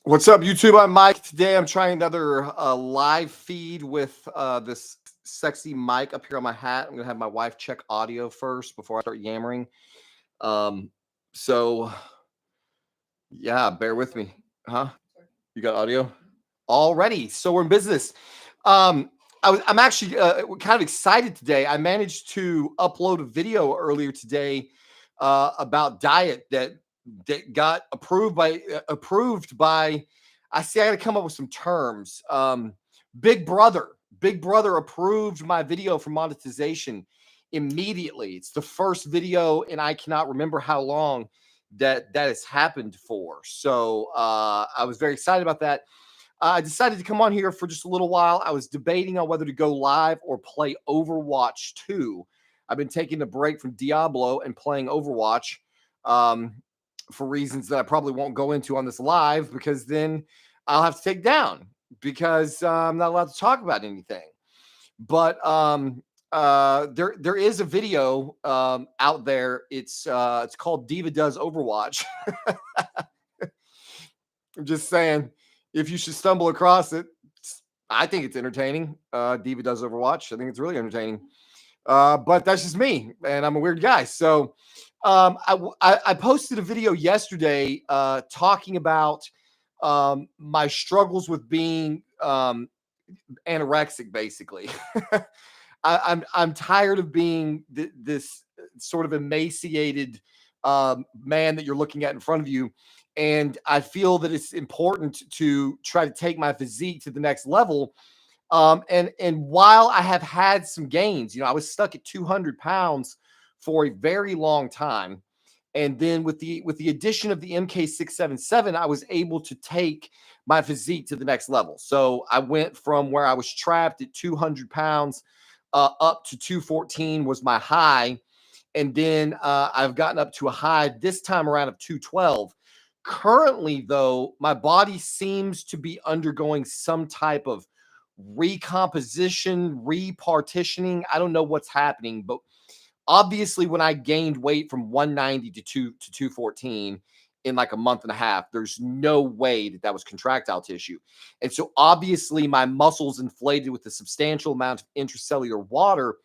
What's up, YouTube? I'm Mike. Today I'm trying another live feed with this sexy mic up here on my hat. I'm going to have my wife check audio first before I start yammering. Um, so, yeah, bear with me. Huh? You got audio? Already. So we're in business. Um, I'm actually kind of excited today. I managed to upload a video earlier today about diet that got approved by. I see. I got to come up with some terms. Big Brother. Big Brother approved my video for monetization immediately. It's the first video, and I cannot remember how long that has happened for. So I was very excited about that. I decided to come on here for just a little while. I was debating on whether to go live or play Overwatch 2. I've been taking a break from Diablo and playing Overwatch um, for reasons that I probably won't go into on this live, because then I'll have to take down because I'm not allowed to talk about anything. But there is a video out there. It's called Diva Does Overwatch. I'm just saying, if you should stumble across it, I think it's entertaining. Diva Does Overwatch. I think it's really entertaining. But that's just me, and I'm a weird guy. So I posted a video yesterday talking about my struggles with being anorexic, basically. I'm tired of being this sort of emaciated man that you're looking at in front of you, and I feel that it's important to try to take my physique to the next level. And while I have had some gains, I was stuck at 200 pounds for a very long time. And then with the addition of the MK677, I was able to take my physique to the next level. So I went from where I was trapped at 200 pounds up to 214 was my high. And then I've gotten up to a high this time around of 212. Currently, though, my body seems to be undergoing some type of recomposition, repartitioning. I don't know what's happening, but obviously when I gained weight from 190 to 214 in like a month and a half, there's no way that was contractile tissue. And so obviously my muscles inflated with a substantial amount of intracellular water.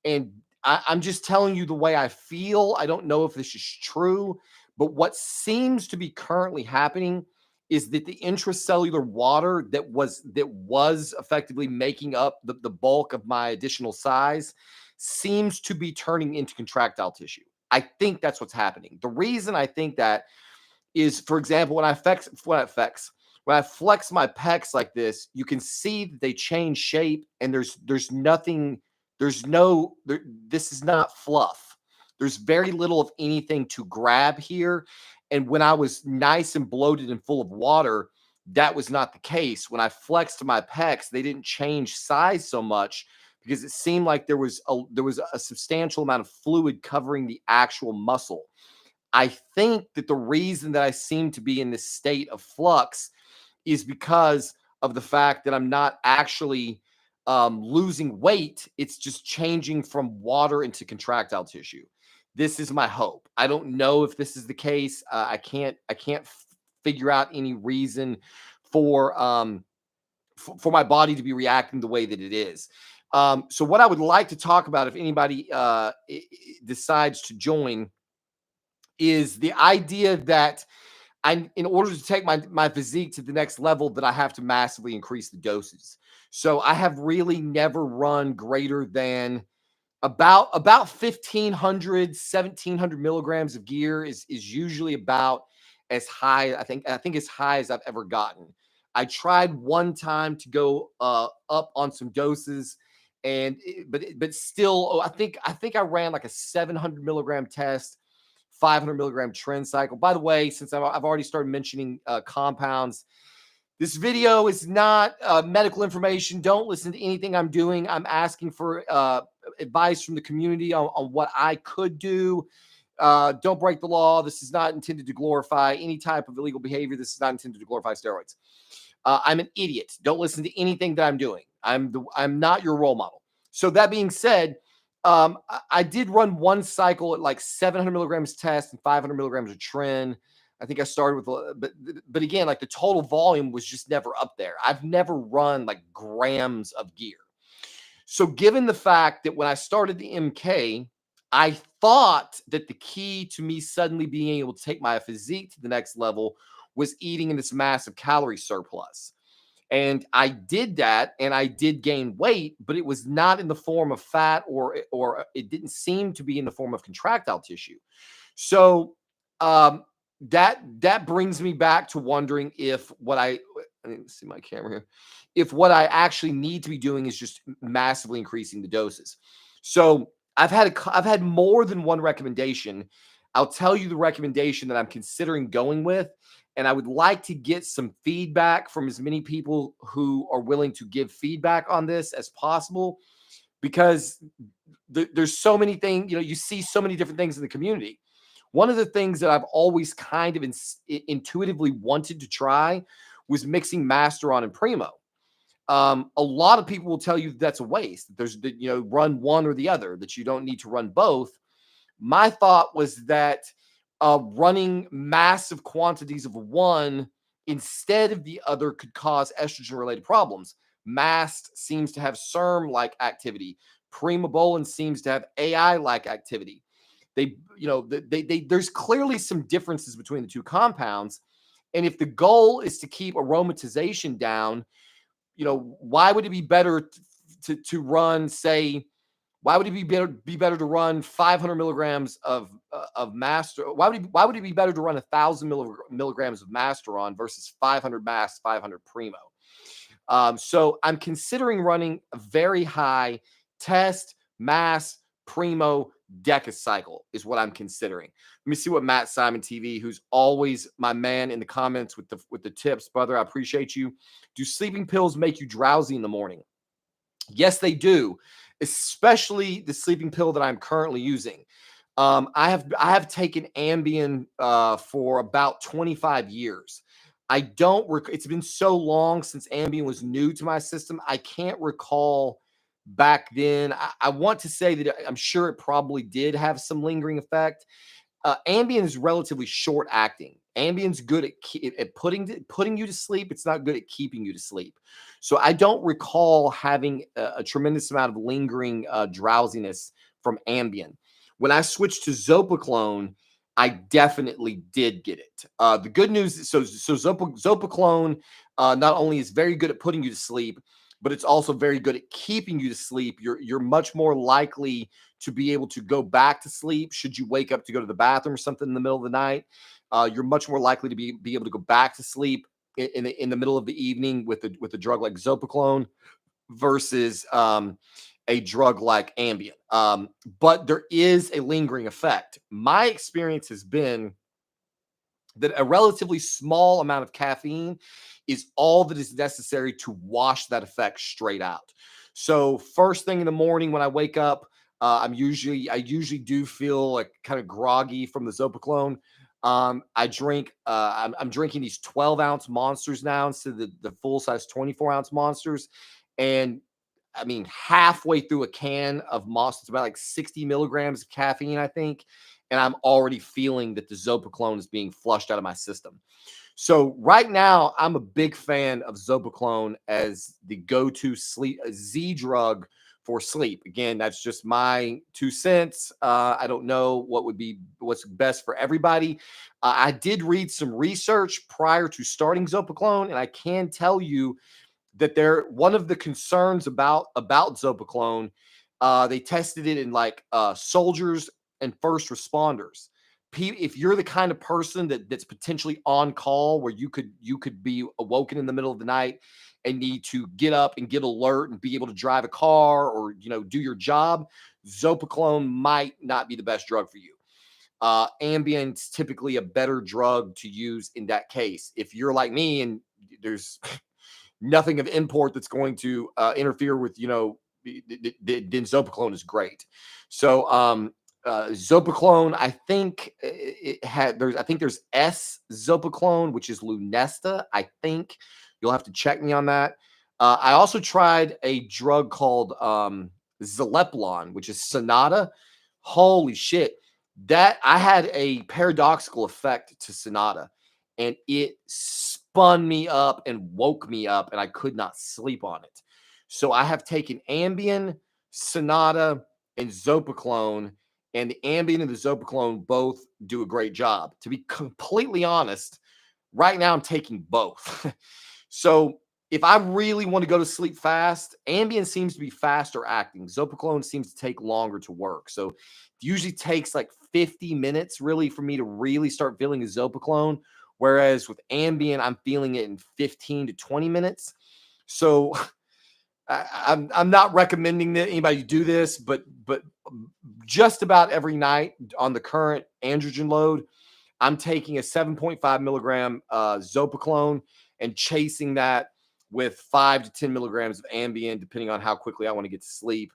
And I'm just telling you the way I feel. I don't know if this is true, but what seems to be currently happening is that the intracellular water that was effectively making up the bulk of my additional size seems to be turning into contractile tissue. I think that's what's happening. The reason I think that is, for example, when I flex my pecs like this, you can see that they change shape, and there's nothing, there's no there, this is not fluff. There's very little of anything to grab here. And when I was nice and bloated and full of water, that was not the case. When I flexed my pecs, they didn't change size so much because it seemed like there was a substantial amount of fluid covering the actual muscle. I think that the reason that I seem to be in this state of flux is because of the fact that I'm not actually losing weight. It's just changing from water into contractile tissue. This is my hope. I don't know if this is the case. I can't figure out any reason for for my body to be reacting the way that it is. So what I would like to talk about, if anybody decides to join, is the idea that in order to take my physique to the next level, that I have to massively increase the doses. So I have really never run greater than about 1,500, 1,700 milligrams of gear is usually about as high. I think as high as I've ever gotten. I tried one time to go up on some doses, but still, I think I ran like a 700 milligram test, 500 milligram Tren cycle. By the way, since I've already started mentioning compounds, this video is not medical information. Don't listen to anything I'm doing. I'm asking for advice from the community on what I could do. Don't break the law. This is not intended to glorify any type of illegal behavior. This is not intended to glorify steroids. I'm an idiot. Don't listen to anything that I'm doing. I'm not your role model. So that being said, I did run one cycle at like 700 milligrams test and 500 milligrams of Tren. I think I started with, but again, like the total volume was just never up there. I've never run like grams of gear. So, given the fact that when I started the MK, I thought that the key to me suddenly being able to take my physique to the next level was eating in this massive calorie surplus. And I did that and I did gain weight, but it was not in the form of fat, or it didn't seem to be in the form of contractile tissue. So um that brings me back to wondering if I need to see my camera here. If what I actually need to be doing is just massively increasing the doses. So I've had more than one recommendation. I'll tell you the recommendation that I'm considering going with, and I would like to get some feedback from as many people who are willing to give feedback on this as possible, because there's so many things, you see so many different things in the community. One of the things that I've always kind of intuitively wanted to try was mixing Masteron and Primo. A lot of people will tell you that's a waste. That there's, run one or the other, that you don't need to run both. My thought was that running massive quantities of one instead of the other could cause estrogen related problems. Mast seems to have SERM like activity. Primobolan seems to have AI like activity. There's clearly some differences between the two compounds. And if the goal is to keep aromatization down, why would it be better to run, say, why would it be better to run 500 milligrams of master? Why would it be better to run 1,000 milligrams of Masteron versus 500 Mast, 500 Primo? So I'm considering running a very high test Mass Primo decacycle is what I'm considering. Let me see what Matt Simon TV, who's always my man in the comments with the tips, brother. I appreciate you. Do sleeping pills make you drowsy in the morning? Yes, they do, especially the sleeping pill that I'm currently using. I have taken Ambien for about 25 years. I don't. It's been so long since Ambien was new to my system. I can't recall back then. I want to say that I'm sure it probably did have some lingering effect. Ambien is relatively short acting. Ambien's good at putting you to sleep. It's not good at keeping you to sleep. So I don't recall having a tremendous amount of lingering drowsiness from Ambien. When I switched to Zopiclone, I definitely did get it. The good news is, Zopiclone not only is very good at putting you to sleep, but it's also very good at keeping you to sleep. You're much more likely to be able to go back to sleep should you wake up to go to the bathroom or something in the middle of the night. You're much more likely to be able to go back to sleep in the middle of the evening with a drug like Zopiclone versus a drug like Ambien. But there is a lingering effect. My experience has been that a relatively small amount of caffeine is all that is necessary to wash that effect straight out. So first thing in the morning when I wake up, I usually do feel like kind of groggy from the Zopiclone. I'm drinking these 12-ounce monsters now instead of the full size 24-ounce monsters. And I mean, halfway through a can of monster, it's about like 60 milligrams of caffeine, I think. And I'm already feeling that the Zopiclone is being flushed out of my system. So right now, I'm a big fan of Zopiclone as the go-to sleep Z drug for sleep. Again, that's just my 2 cents. I don't know what's best for everybody. I did read some research prior to starting Zopiclone, and I can tell you that one of the concerns about Zopiclone, they tested it in like soldiers and first responders. If you're the kind of person that's potentially on call where you could be awoken in the middle of the night and need to get up and get alert and be able to drive a car or do your job, Zopiclone might not be the best drug for you. Ambien's typically a better drug to use in that case. If you're like me and there's nothing of import that's going to interfere with, then Zopiclone is great. So Zopiclone, I think there's S Zopiclone, which is Lunesta. I think you'll have to check me on that. I also tried a drug called Zaleplon, which is Sonata. Holy shit. That I had a paradoxical effect to Sonata, and it spun me up and woke me up, and I could not sleep on it. So I have taken Ambien, Sonata, and Zopiclone, and the Ambien and the Zopiclone both do a great job. To be completely honest, right now I'm taking both. So if I really want to go to sleep fast, Ambien seems to be faster acting. Zopiclone seems to take longer to work. So it usually takes like 50 minutes really for me to really start feeling a Zopiclone. Whereas with Ambien, I'm feeling it in 15 to 20 minutes. So I'm not recommending that anybody do this, but just about every night on the current androgen load, I'm taking a 7.5 milligram Zopiclone and chasing that with 5 to 10 milligrams of Ambien, depending on how quickly I want to get to sleep.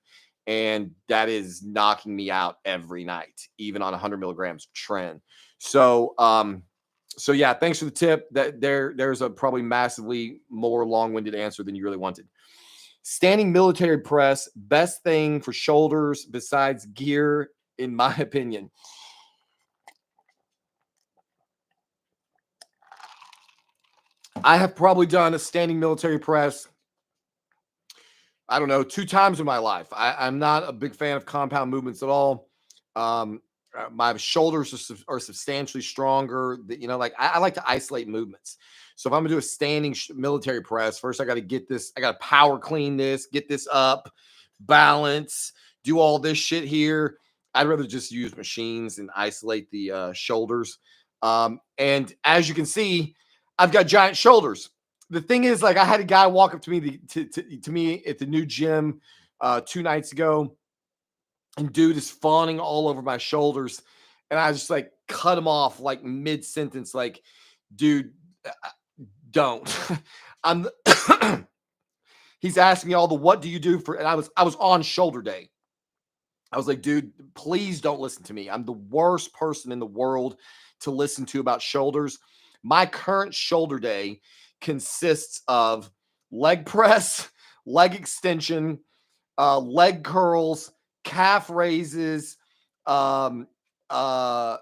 And that is knocking me out every night, even on 100 milligrams of Tren. So yeah, thanks for the tip. There's a probably massively more long-winded answer than you really wanted. Standing military press, best thing for shoulders besides gear, in my opinion. I have probably done a standing military press, I don't know, 2 times in my life. I'm not a big fan of compound movements at all. Um, my shoulders are substantially stronger. Like I like to isolate movements. So if I'm gonna do a standing military press, first I got to get this. I got to power clean this, get this up, balance, do all this shit here. I'd rather just use machines and isolate the shoulders. And as you can see, I've got giant shoulders. The thing is, like, I had a guy walk up to me to me at the new gym 2 nights ago, and dude is fawning all over my shoulders, and I just like cut him off like mid sentence, like, dude, don't. I'm. He's asking me all the what do you do for, and I was on shoulder day. I was like, dude, please don't listen to me. I'm the worst person in the world to listen to about shoulders. My current shoulder day consists of leg press, leg extension, leg curls, calf raises, um, uh,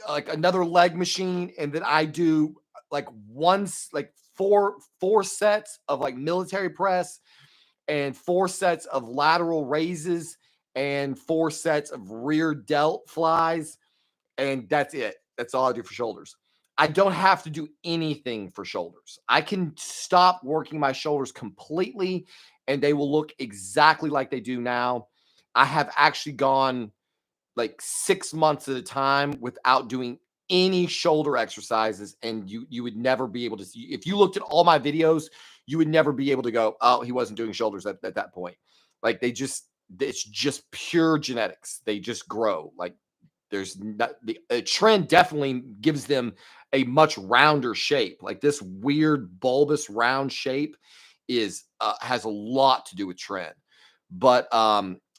like another leg machine, and then I do like like four sets of like military press and 4 sets of lateral raises and 4 sets of rear delt flies. And that's it. That's all I do for shoulders. I don't have to do anything for shoulders. I can stop working my shoulders completely and they will look exactly like they do now. I have actually gone like 6 months at a time without doing any shoulder exercises, and you would never be able to see. If you looked at all my videos, you would never be able to go, oh, he wasn't doing shoulders at that point. Like it's just pure genetics. They just grow. Like there's not the Trend definitely gives them a much rounder shape. Like this weird bulbous round shape is has a lot to do with Trend. But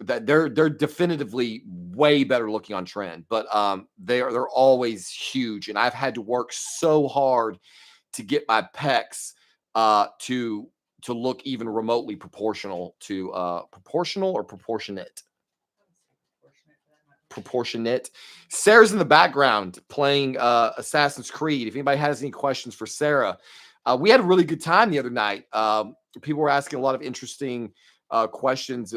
that they're definitively way better looking on Trend. But they're always huge, and I've had to work so hard to get my pecs to look even remotely proportional to proportional or proportionate. Proportionate. Sarah's in the background playing Assassin's Creed. If anybody has any questions for Sarah, we had a really good time the other night. People were asking a lot of interesting questions.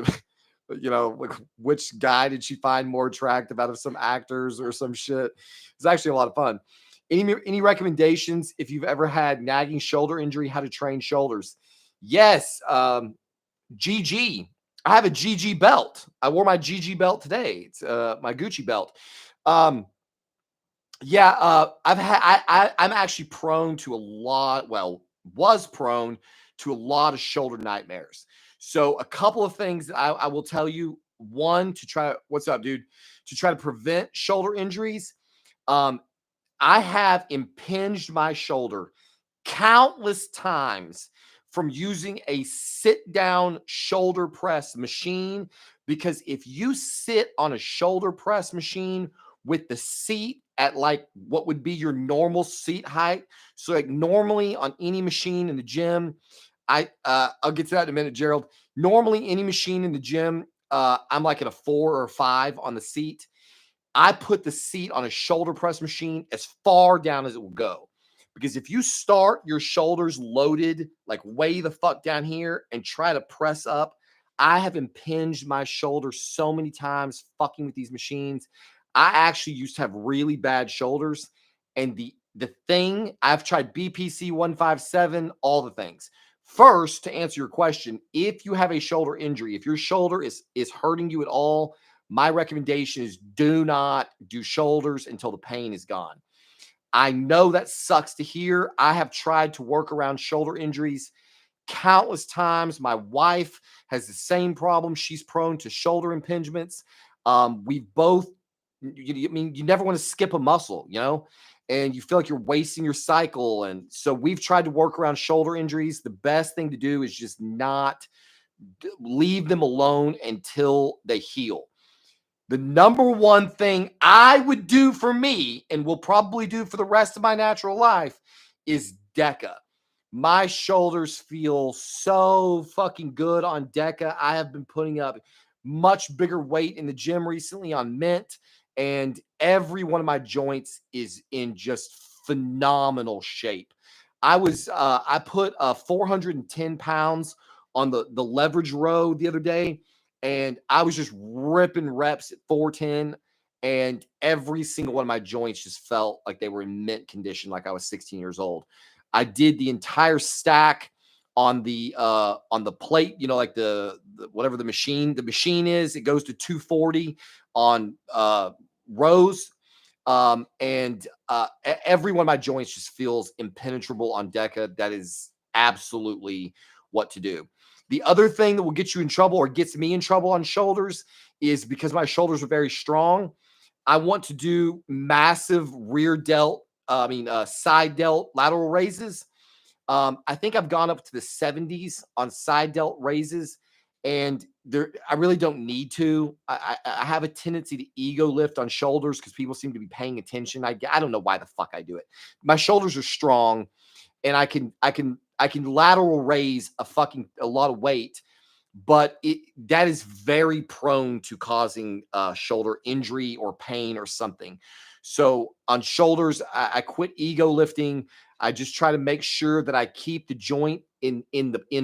Like which guy did she find more attractive out of some actors or some shit? It's actually a lot of fun. Any recommendations if you've ever had nagging shoulder injury, how to train shoulders? Yes, GG. I have a GG belt. I wore my GG belt today. It's my Gucci belt. Yeah, I'm actually prone to a lot. Well, was prone to a lot of shoulder nightmares. So a couple of things that I will tell you. One, to try. What's up, dude? To try to prevent shoulder injuries. Um, I have impinged my shoulder countless times from using a sit down shoulder press machine, because if you sit on a shoulder press machine with the seat at like what would be your normal seat height, so like normally on any machine in the gym, I'll get to that in a minute, Gerald. Normally any machine in the gym, I'm like at a 4 or 5 on the seat. I put the seat on a shoulder press machine as far down as it will go. Because if you start your shoulders loaded, like way the fuck down here, and try to press up, I have impinged my shoulder so many times fucking with these machines. I actually used to have really bad shoulders. And the thing, I've tried BPC 157, all the things. First, to answer your question, if you have a shoulder injury, if your shoulder is hurting you at all, my recommendation is do not do shoulders until the pain is gone. I know that sucks to hear. I have tried to work around shoulder injuries countless times. My wife has the same problem. She's prone to shoulder impingements. We both, I mean, you never want to skip a muscle, and you feel like you're wasting your cycle. And so we've tried to work around shoulder injuries. The best thing to do is just not leave them alone until they heal. The number one thing I would do for me and will probably do for the rest of my natural life is DECA. My shoulders feel so fucking good on DECA. I have been putting up much bigger weight in the gym recently on Mint, and every one of my joints is in just phenomenal shape. I put 410 pounds on the leverage row the other day, and I was just ripping reps at 410, and every single one of my joints just felt like they were in mint condition, like I was 16 years old. I did the entire stack on the plate, like the whatever the machine is. It goes to 240 on rows. And every one of my joints just feels impenetrable on DECA. That is absolutely what to do. The other thing that will get you in trouble or gets me in trouble on shoulders is because my shoulders are very strong. I want to do massive side delt lateral raises. I think I've gone up to the 70s on side delt raises, and I really don't need to. I have a tendency to ego lift on shoulders because people seem to be paying attention. I don't know why the fuck I do it. My shoulders are strong, and I can lateral raise a lot of weight, but that is very prone to causing shoulder injury or pain or something. So on shoulders, I quit ego lifting. I just try to make sure that I keep the joint in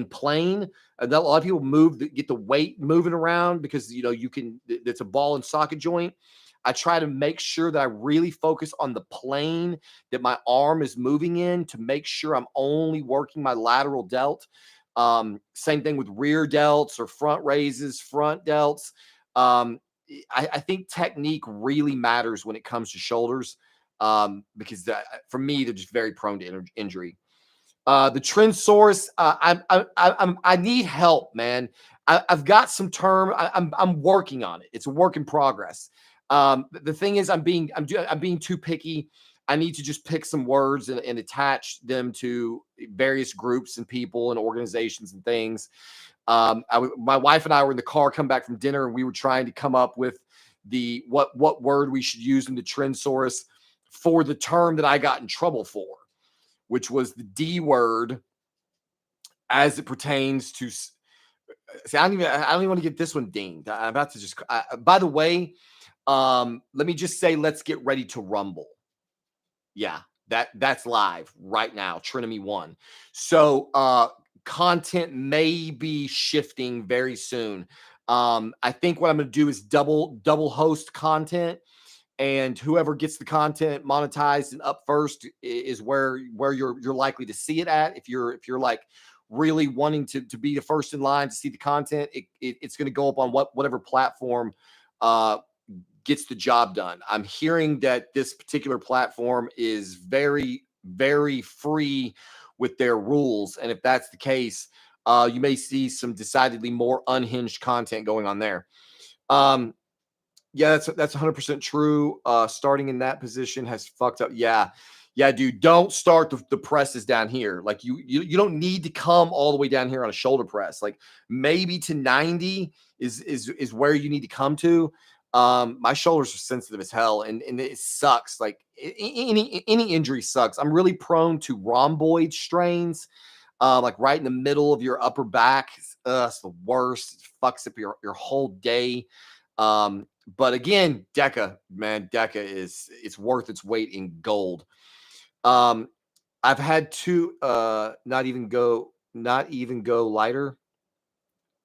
plane. A lot of people get the weight moving around because it's a ball and socket joint. I try to make sure that I really focus on the plane that my arm is moving in to make sure I'm only working my lateral delt. Same thing with rear delts or front raises, front delts. I think technique really matters when it comes to shoulders, because for me, they're just very prone to injury. The Tren source, I need help, man. I've got some term. I'm working on it. It's a work in progress. The thing is, I'm being too picky. I need to just pick some words and attach them to various groups and people and organizations and things. My wife and I were in the car coming back from dinner, and we were trying to come up with what word we should use in the Tren source for the term that I got in trouble for, which was the D word as it pertains to. See, I don't even want to get this one dinged. I'm about to just. By the way, let me just say, let's get ready to rumble. Yeah, that's live right now. Trinity 1. So content may be shifting very soon. I think what I'm going to do is double host content, and whoever gets the content monetized and up first is where you're likely to see it at. If you're like really wanting to be the first in line to see the content, it's going to go up on whatever platform gets the job done. I'm hearing that this particular platform is very, very free with their rules. And if that's the case, you may see some decidedly more unhinged content going on there. Yeah, that's 100% true. Starting in that position has fucked up. Yeah, dude. Don't start the presses down here. Like you don't need to come all the way down here on a shoulder press. Like maybe to 90 is where you need to come to. My shoulders are sensitive as hell, and it sucks. Like any injury sucks. I'm really prone to rhomboid strains, like right in the middle of your upper back. It's the worst. It fucks up your whole day. But again, Deca, man, Deca it's worth its weight in gold. I've had two not even go lighter.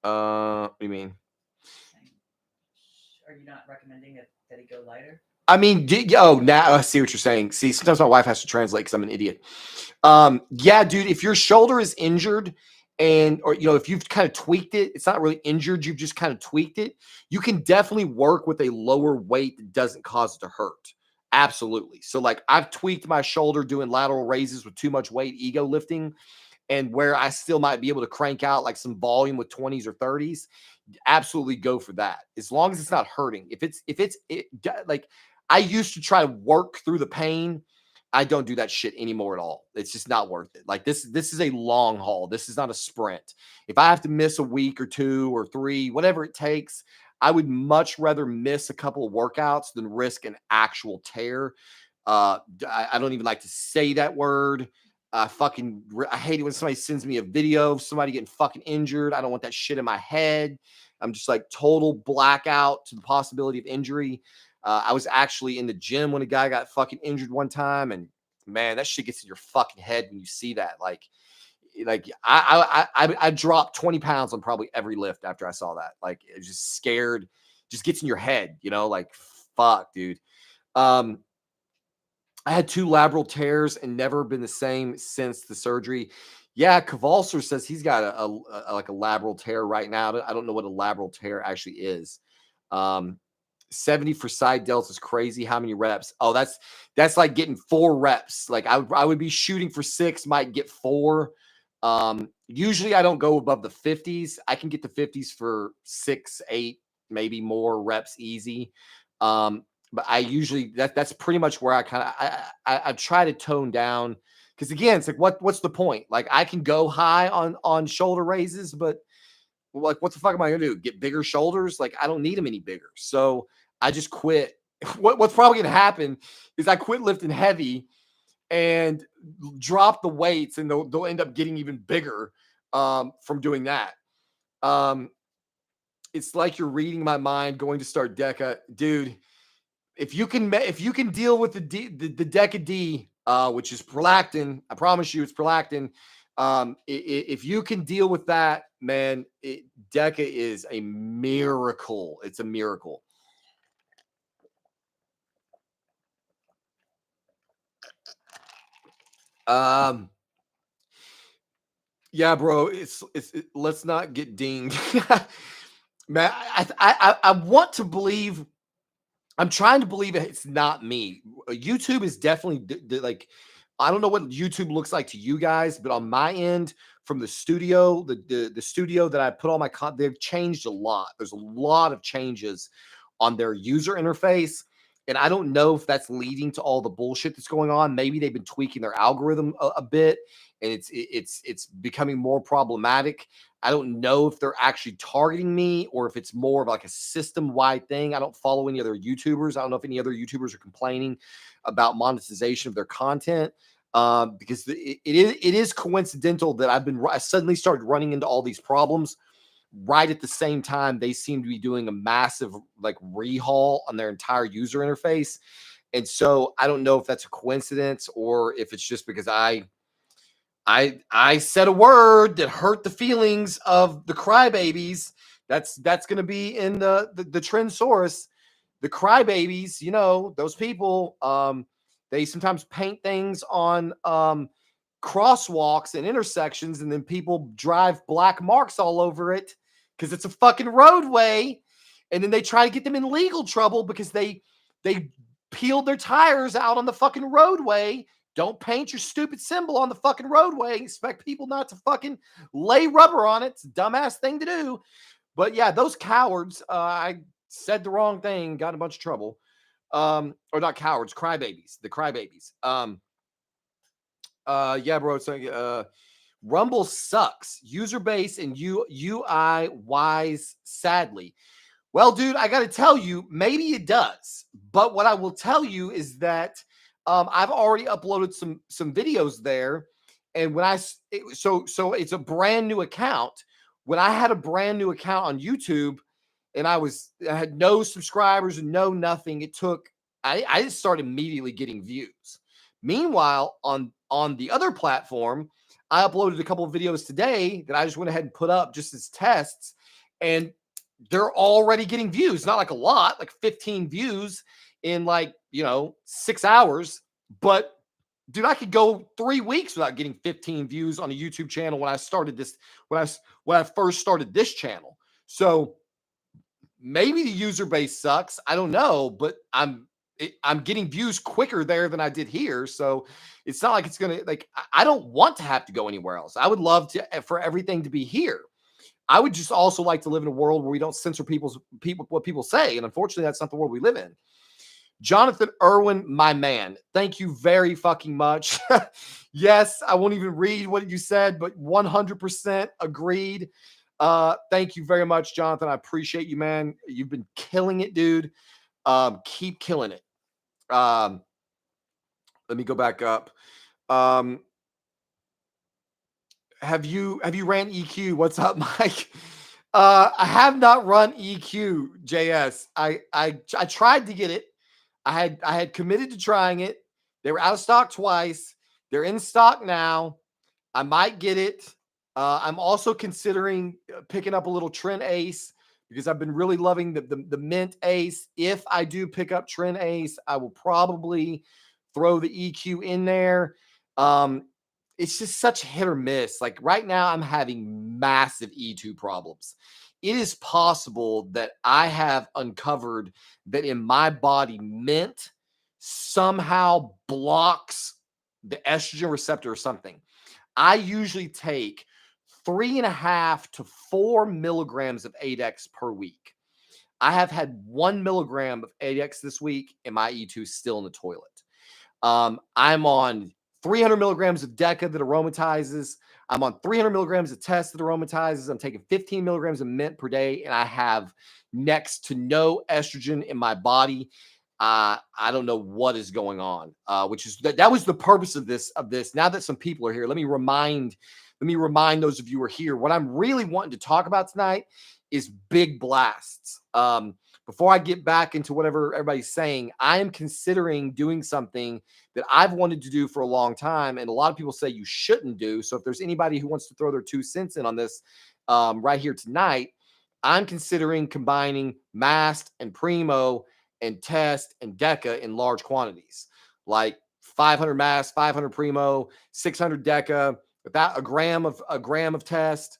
What do you mean? Are you not recommending that he go lighter? I mean, now I see what you're saying. See, sometimes my wife has to translate because I'm an idiot. Yeah, dude, if your shoulder is injured or if you've kind of tweaked it, it's not really injured, you've just kind of tweaked it, you can definitely work with a lower weight that doesn't cause it to hurt. Absolutely. So like I've tweaked my shoulder doing lateral raises with too much weight, ego lifting, and where I still might be able to crank out like some volume with 20s or 30s. Absolutely go for that as long as it's not hurting. Like I used to try to work through the pain. I don't do that shit anymore at all. It's just not worth it. Like this is a long haul. This is not a sprint. If I have to miss a week or 2 or 3, whatever it takes, I would much rather miss a couple of workouts than risk an actual tear. I don't even like to say that word. I hate it when somebody sends me a video of somebody getting fucking injured. I don't want that shit in my head. I'm just like total blackout to the possibility of injury. I was actually in the gym when a guy got fucking injured one time, and man, that shit gets in your fucking head when you see that. Like I dropped 20 pounds on probably every lift after I saw that. Like it was just scared, just gets in your head, like fuck, dude. I had 2 labral tears and never been the same since the surgery. Yeah, Kavalser says he's got like a labral tear right now. I don't know what a labral tear actually is. 70 for side delts is crazy. How many reps? Oh, that's like getting 4 reps. Like I would be shooting for 6, might get 4. Usually I don't go above the 50s. I can get the 50s for 6, 8, maybe more reps easy. But I usually that's pretty much where I try to tone down, because again, it's like what's the point? Like I can go high on shoulder raises, but like what the fuck am I gonna do? Get bigger shoulders? Like I don't need them any bigger. So I just quit. What's probably gonna happen is I quit lifting heavy and drop the weights, and they'll end up getting even bigger from doing that. It's like you're reading my mind, going to start Deca, dude. If you can deal with the Deca D, which is prolactin, I promise you, it's prolactin. If you can deal with that, man, Deca is a miracle. It's a miracle. Yeah, bro. Let's not get dinged, man. I want to believe. I'm trying to believe it's not me. YouTube is definitely like, I don't know what YouTube looks like to you guys, but on my end, from the studio, the studio that I put all my they've changed a lot. There's a lot of changes on their user interface, and I don't know if that's leading to all the bullshit that's going on. Maybe they've been tweaking their algorithm a bit, and it's becoming more problematic. I don't know if they're actually targeting me or if it's more of like a system-wide thing. I don't follow any other YouTubers. I don't know if any other YouTubers are complaining about monetization of their content, because it is coincidental that I suddenly started running into all these problems right at the same time they seem to be doing a massive like rehaul on their entire user interface. And so I don't know if that's a coincidence or if it's just because I said a word that hurt the feelings of the crybabies. That's going to be in the Tren source. The crybabies, those people, they sometimes paint things on crosswalks and intersections, and then people drive black marks all over it because it's a fucking roadway. And then they try to get them in legal trouble because they peeled their tires out on the fucking roadway. Don't paint your stupid symbol on the fucking roadway. Expect people not to fucking lay rubber on it. It's a dumbass thing to do. But yeah, those cowards, I said the wrong thing, got in a bunch of trouble. Or not cowards, crybabies, the crybabies. Yeah, bro, it's like, Rumble sucks. User base and UI wise, sadly. Well, dude, I got to tell you, maybe it does. But what I will tell you is that I've already uploaded some videos there, and so it's a brand new account. When I had a brand new account on YouTube, and I had no subscribers and no nothing. I just started immediately getting views. Meanwhile, on the other platform, I uploaded a couple of videos today that I just went ahead and put up just as tests, and they're already getting views. Not like a lot, like 15 views in 6 hours. But dude, I could go 3 weeks without getting 15 views on a YouTube channel when I started this, when I first started this channel. So maybe the user base sucks. I don't know, but I'm getting views quicker there than I did here. So it's not like it's gonna I don't want to have to go anywhere else. I would love for everything to be here. I would just also like to live in a world where we don't censor what people say. And unfortunately, that's not the world we live in. Jonathan Irwin, my man, thank you very fucking much. Yes, I won't even read what you said, but 100% agreed. Thank you very much, Jonathan. I appreciate you, man. You've been killing it, dude. Keep killing it. Let me go back up. Have you ran EQ? What's up, Mike? I have not run EQ, JS. I tried to get it. I had committed to trying it. They were out of stock twice. They're in stock now. I might get it. I'm also considering picking up a little Tren Ace because I've been really loving the Mint Ace. If I do pick up Tren Ace, I will probably throw the EQ in there. It's just such hit or miss. Like right now, I'm having massive E2 problems. It is possible that I have uncovered that in my body, mint somehow blocks the estrogen receptor or something. I usually take 3.5 to 4 milligrams of 8X per week. I have had 1 milligram of 8X this week, and my E2 is still in the toilet. I'm on 300 milligrams of Deca that aromatizes. I'm on 300 milligrams of Test that aromatizes. I'm taking 15 milligrams of mint per day, and I have next to no estrogen in my body. I don't know what is going on, which is that was the purpose of this. Now that some people are here, let me remind those of you who are here. What I'm really wanting to talk about tonight is big blasts. Before I get back into whatever everybody's saying, I am considering doing something that I've wanted to do for a long time, and a lot of people say you shouldn't do. So if there's anybody who wants to throw their 2 cents in on this right here tonight, I'm considering combining Mast and Primo and Test and Deca in large quantities, like 500 Mast, 500 Primo, 600 Deca, about a gram of Test.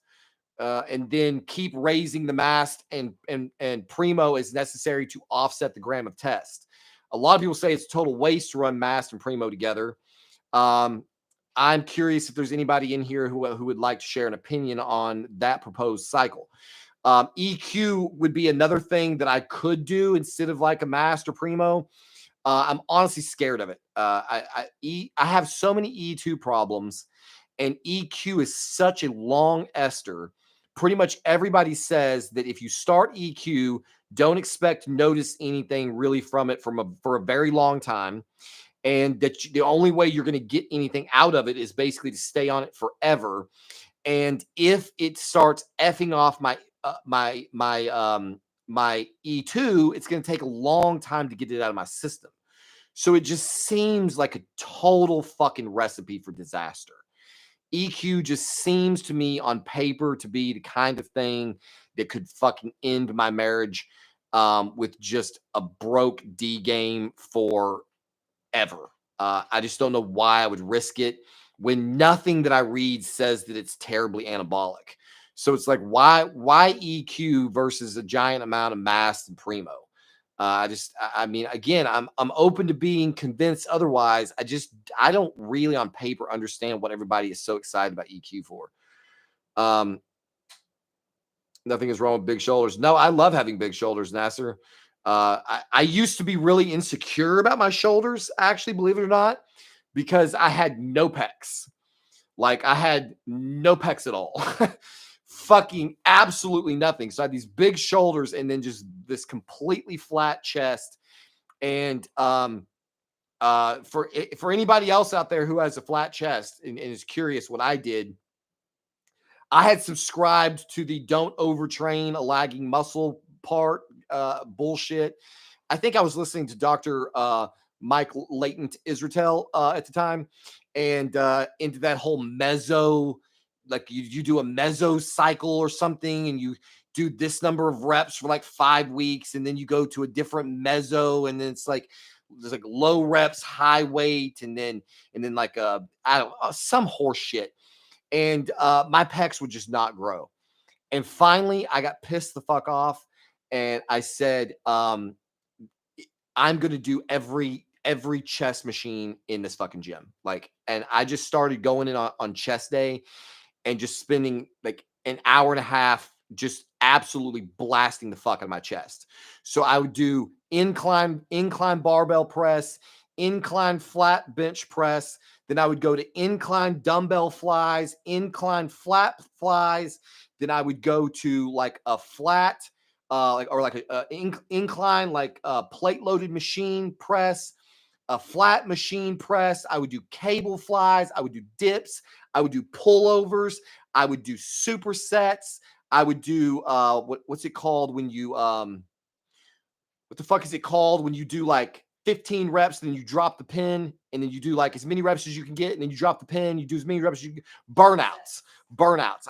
And then keep raising the Mast and Primo as necessary to offset the gram of Test. A lot of people say it's a total waste to run Mast and Primo together. I'm curious if there's anybody in here who would like to share an opinion on that proposed cycle. EQ would be another thing that I could do instead of like a Mast or Primo. I'm honestly scared of it. I have so many E2 problems, and EQ is such a long ester. Pretty much everybody says that if you start EQ, don't expect to notice anything really from it for a very long time, and that the only way you're going to get anything out of it is basically to stay on it forever. And if it starts effing off my E2, it's going to take a long time to get it out of my system. So it just seems like a total fucking recipe for disaster. EQ just seems to me on paper to be the kind of thing that could fucking end my marriage with just a broke D game forever. I just don't know why I would risk it when nothing that I read says that it's terribly anabolic. So it's like, why EQ versus a giant amount of Mast and Primo? I mean, again, I'm open to being convinced otherwise. I don't really on paper understand what everybody is so excited about EQ for. Nothing is wrong with big shoulders. No, I love having big shoulders, Nasser. I used to be really insecure about my shoulders, actually, believe it or not, because I had no pecs. Like I had no pecs at all. Fucking absolutely nothing. So I had these big shoulders and then just this completely flat chest. And for anybody else out there who has a flat chest and is curious what I did, I had subscribed to the Don't Overtrain a Lagging Muscle part bullshit. I think I was listening to Dr. Mike Latent Israel at the time, and into that whole meso, like you do a meso cycle or something, and you do this number of reps for like 5 weeks, and then you go to a different meso, and then it's like there's like low reps, high weight, and then like I don't some horse shit. And my pecs would just not grow. And finally, I got pissed the fuck off, and I said, I'm gonna do every chest machine in this fucking gym. Like, and I just started going in on chest day and just spending like an hour and a half just absolutely blasting the fuck out of my chest. So I would do incline barbell press, incline flat bench press. Then I would go to incline dumbbell flies, incline flat flies. Then I would go to like a flat, incline, like a plate loaded machine press, a flat machine press. I would do cable flies. I would do dips. I would do pullovers. I would do supersets. I would do what's it called when you what the fuck is it called when you do like 15 reps and then you drop the pin and then you do like as many reps as you can get and then you drop the pin, you do as many reps as you can. Burnouts.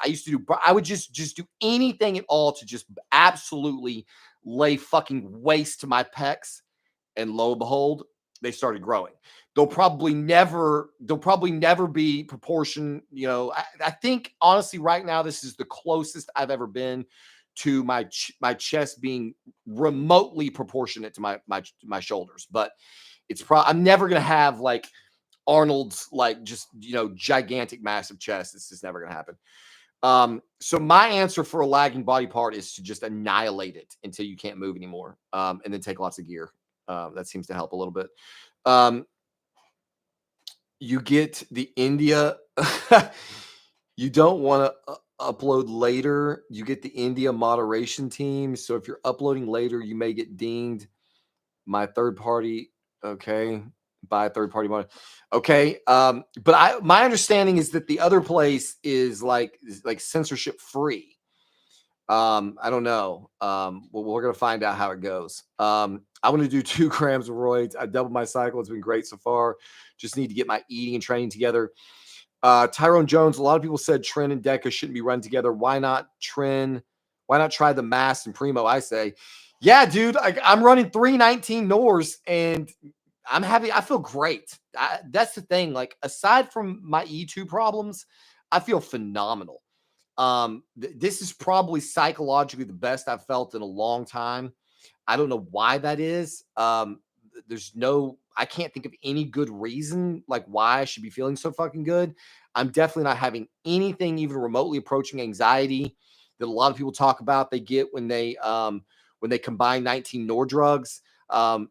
I used to do, I would just do anything at all to just absolutely lay fucking waste to my pecs, and lo and behold, they started growing. They'll probably never be proportion. You know, I think honestly right now, this is the closest I've ever been to my chest being remotely proportionate to my shoulders. But it's I'm never going to have like Arnold's, like, just, you know, gigantic, massive chest. It's just never going to happen. So my answer for a lagging body part is to just annihilate it until you can't move anymore. And then take lots of gear. That seems to help a little bit. You get the India. You don't want to upload later. You get the India moderation team. So if you're uploading later, you may get dinged. My third party. Okay. By a third party monitor. Okay. But my understanding is that the other place is like censorship free. I don't know. We're gonna find out how it goes. I want to do 2 grams of roids. I doubled my cycle. It's been great so far. Just need to get my eating and training together. Tyrone Jones. A lot of people said Tren and Deca shouldn't be run together. Why not Tren? Why not try the Mass and Primo? I say, yeah, dude. I'm running 319 Nors and I'm happy. I feel great. That's the thing. Like, aside from my E2 problems, I feel phenomenal. This is probably psychologically the best I've felt in a long time. I don't know why that is. I can't think of any good reason like why I should be feeling so fucking good. I'm definitely not having anything even remotely approaching anxiety that a lot of people talk about they get when they combine 19 Nor drugs.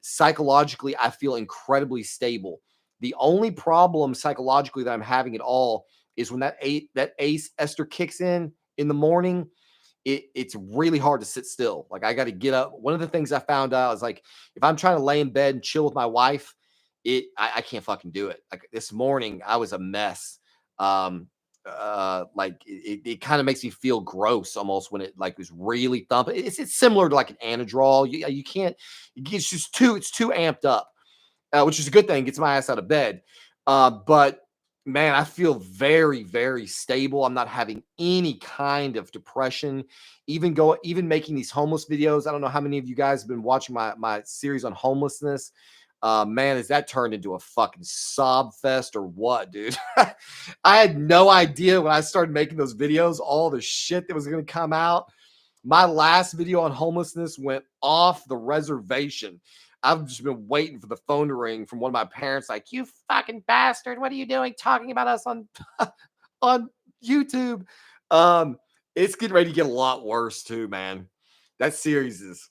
Psychologically, I feel incredibly stable. The only problem psychologically that I'm having at all is when that ACE ester kicks in the morning. It's really hard to sit still. Like, I got to get up. One of the things I found out is, like, if I'm trying to lay in bed and chill with my wife, I can't fucking do it. Like, this morning, I was a mess. Like, it kind of makes me feel gross almost when it like was really thumping. It's similar to like an Anadrol. You can't. It's just it's too amped up, which is a good thing. Gets my ass out of bed. But man, I feel very, very stable. I'm not having any kind of depression. Even making these homeless videos. I don't know how many of you guys have been watching my series on homelessness. Man, is that turned into a fucking sob fest or what, dude? I had no idea when I started making those videos, all the shit that was going to come out. My last video on homelessness went off the reservation. I've just been waiting for the phone to ring from one of my parents, like, you fucking bastard, what are you doing talking about us on on YouTube? It's getting ready to get a lot worse too, man. That series is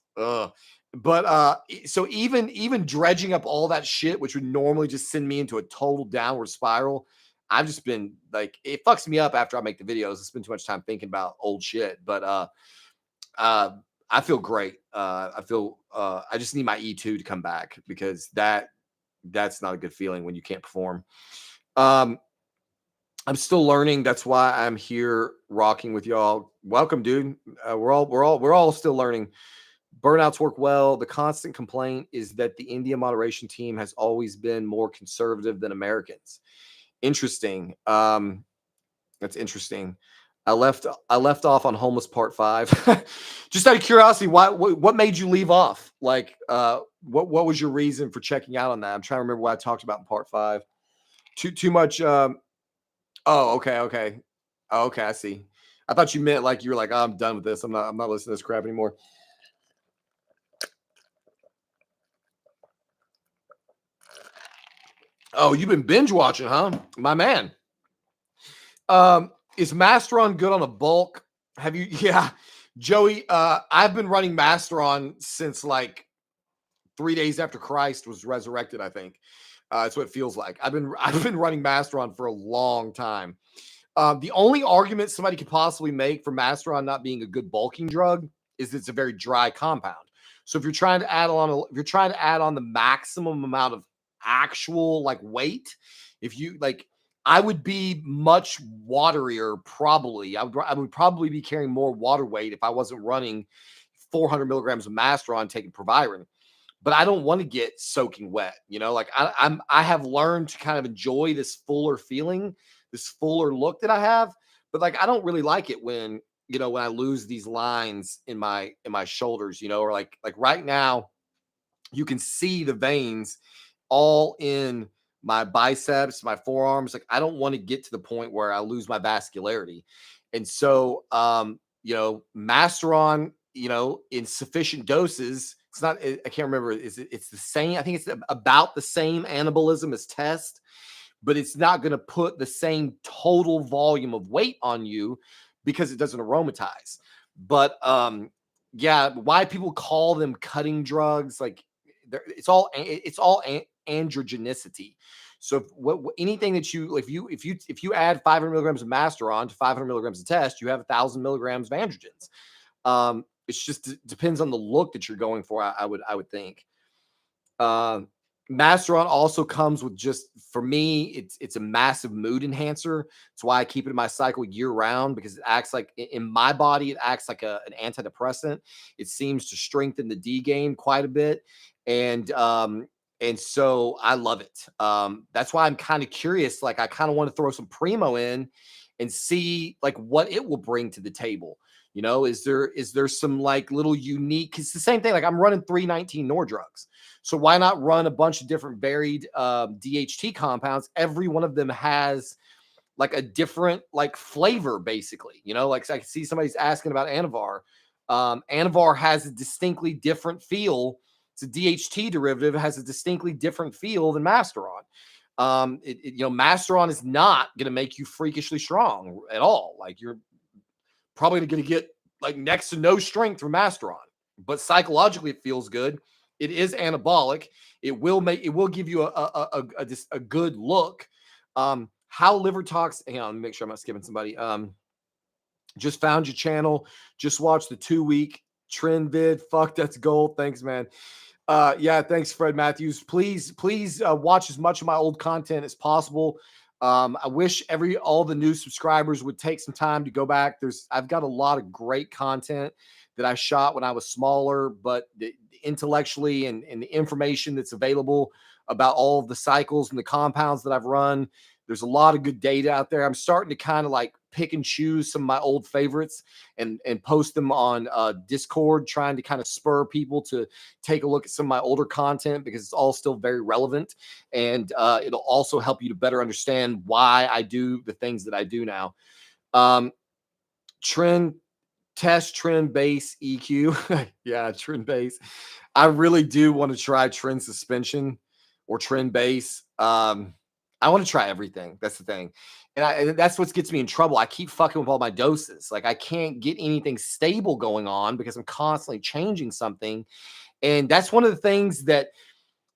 but so even dredging up all that shit, which would normally just send me into a total downward spiral, I've just been like, it fucks me up after I make the videos. I spend too much time thinking about old shit. But I feel great. I just need my E2 to come back, because that's not a good feeling when you can't perform. I'm still learning. That's why I'm here rocking with y'all. Welcome, dude. We're all still learning. Burnouts work well. The constant complaint is that the India moderation team has always been more conservative than Americans. Interesting. That's interesting. I left off on homeless part 5. Just out of curiosity, what made you leave off? Like, what was your reason for checking out on that? I'm trying to remember what I talked about in part 5. Too much. Oh, okay. Oh, okay, I see. I thought you meant like you were like, oh, I'm done with this. I'm not listening to this crap anymore. Oh, you've been binge watching, huh? My man. Is Masteron good on a bulk? Have you? Yeah, Joey. I've been running Masteron since like 3 days after Christ was resurrected. I think that's what it feels like. I've been running Masteron for a long time. The only argument somebody could possibly make for Masteron not being a good bulking drug is it's a very dry compound. So if you're trying to add on the maximum amount of actual like weight, if you like, I would be much waterier probably. I would probably be carrying more water weight if I wasn't running 400 milligrams of Masteron taking Proviron. But I don't want to get soaking wet. Like I have learned to kind of enjoy this fuller feeling, this fuller look that I have. But like I don't really like it when when I lose these lines in my shoulders, or like right now, you can see the veins all in my biceps, my forearms. Like I don't want to get to the point where I lose my vascularity. And so Masteron, in sufficient doses, it's not, I can't remember, it's the same, I think it's about the same anabolism as test, but it's not going to put the same total volume of weight on you because it doesn't aromatize. But yeah, why people call them cutting drugs, like it's all androgenicity. So anything that if you add 500 milligrams of Masteron to 500 milligrams of test, you have 1,000 milligrams of androgens. It's just depends on the look that you're going for. I would think. Masteron also comes with, just for me, it's a massive mood enhancer. That's why I keep it in my cycle year round, because it acts like, in my body, it acts like an antidepressant. It seems to strengthen the D gain quite a bit, and so I love it. That's why I'm kind of curious. Like I kind of want to throw some Primo in and see like what it will bring to the table. Is there some like little unique? It's the same thing. Like I'm running 319 Nor drugs. So why not run a bunch of different varied DHT compounds? Every one of them has like a different like flavor, basically. Like I can see somebody's asking about Anavar. Anavar has a distinctly different feel. It's a DHT derivative. It has a distinctly different feel than Masteron. Masteron is not going to make you freakishly strong at all. Like you're probably going to get like next to no strength from Masteron, but psychologically it feels good. It is anabolic. It will give you a good look. How liver tox? Hang on, make sure I'm not skipping somebody. Just found your channel. Just watched the 2-week Tren vid. Fuck, that's gold. Thanks, man. Yeah, thanks, Fred Matthews. Please watch as much of my old content as possible. I wish all the new subscribers would take some time to go back. I've got a lot of great content that I shot when I was smaller, but intellectually and the information that's available about all of the cycles and the compounds that I've run, there's a lot of good data out there. I'm starting to kind of like pick and choose some of my old favorites and post them on Discord, trying to kind of spur people to take a look at some of my older content, because it's all still very relevant, and it'll also help you to better understand why I do the things that I do now. Tren base EQ. Yeah, Tren base. I really do want to try Tren suspension or Tren base. I want to try everything. That's the thing. And that's what gets me in trouble. I keep fucking with all my doses. Like I can't get anything stable going on because I'm constantly changing something. And that's one of the things that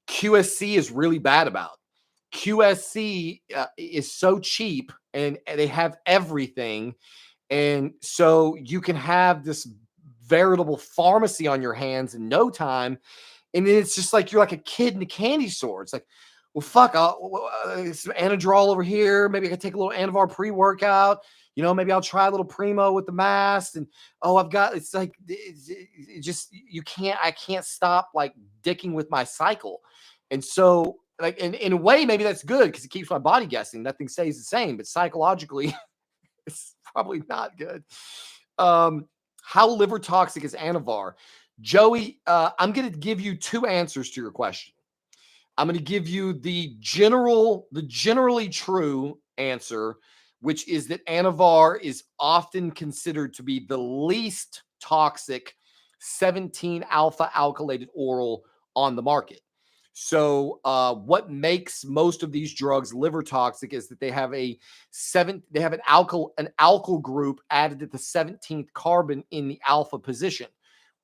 QSC is really bad about. QSC is so cheap and they have everything. And so you can have this veritable pharmacy on your hands in no time. And then it's just like you're like a kid in a candy store. It's like, well, fuck, some Anadrol over here. Maybe I could take a little Anavar pre-workout. maybe I'll try a little primo with the mast, and it's like it just I can't stop like dicking with my cycle. And so like in a way, maybe that's good because it keeps my body guessing. Nothing stays the same, but psychologically, it's probably not good. How liver toxic is Anavar? Joey, I'm going to give you two answers to your question. I'm going to give you the generally true answer, which is that Anavar is often considered to be the least toxic 17 alpha alkylated oral on the market. So, what makes most of these drugs liver toxic is that they have an alkyl group added at the 17th carbon in the alpha position,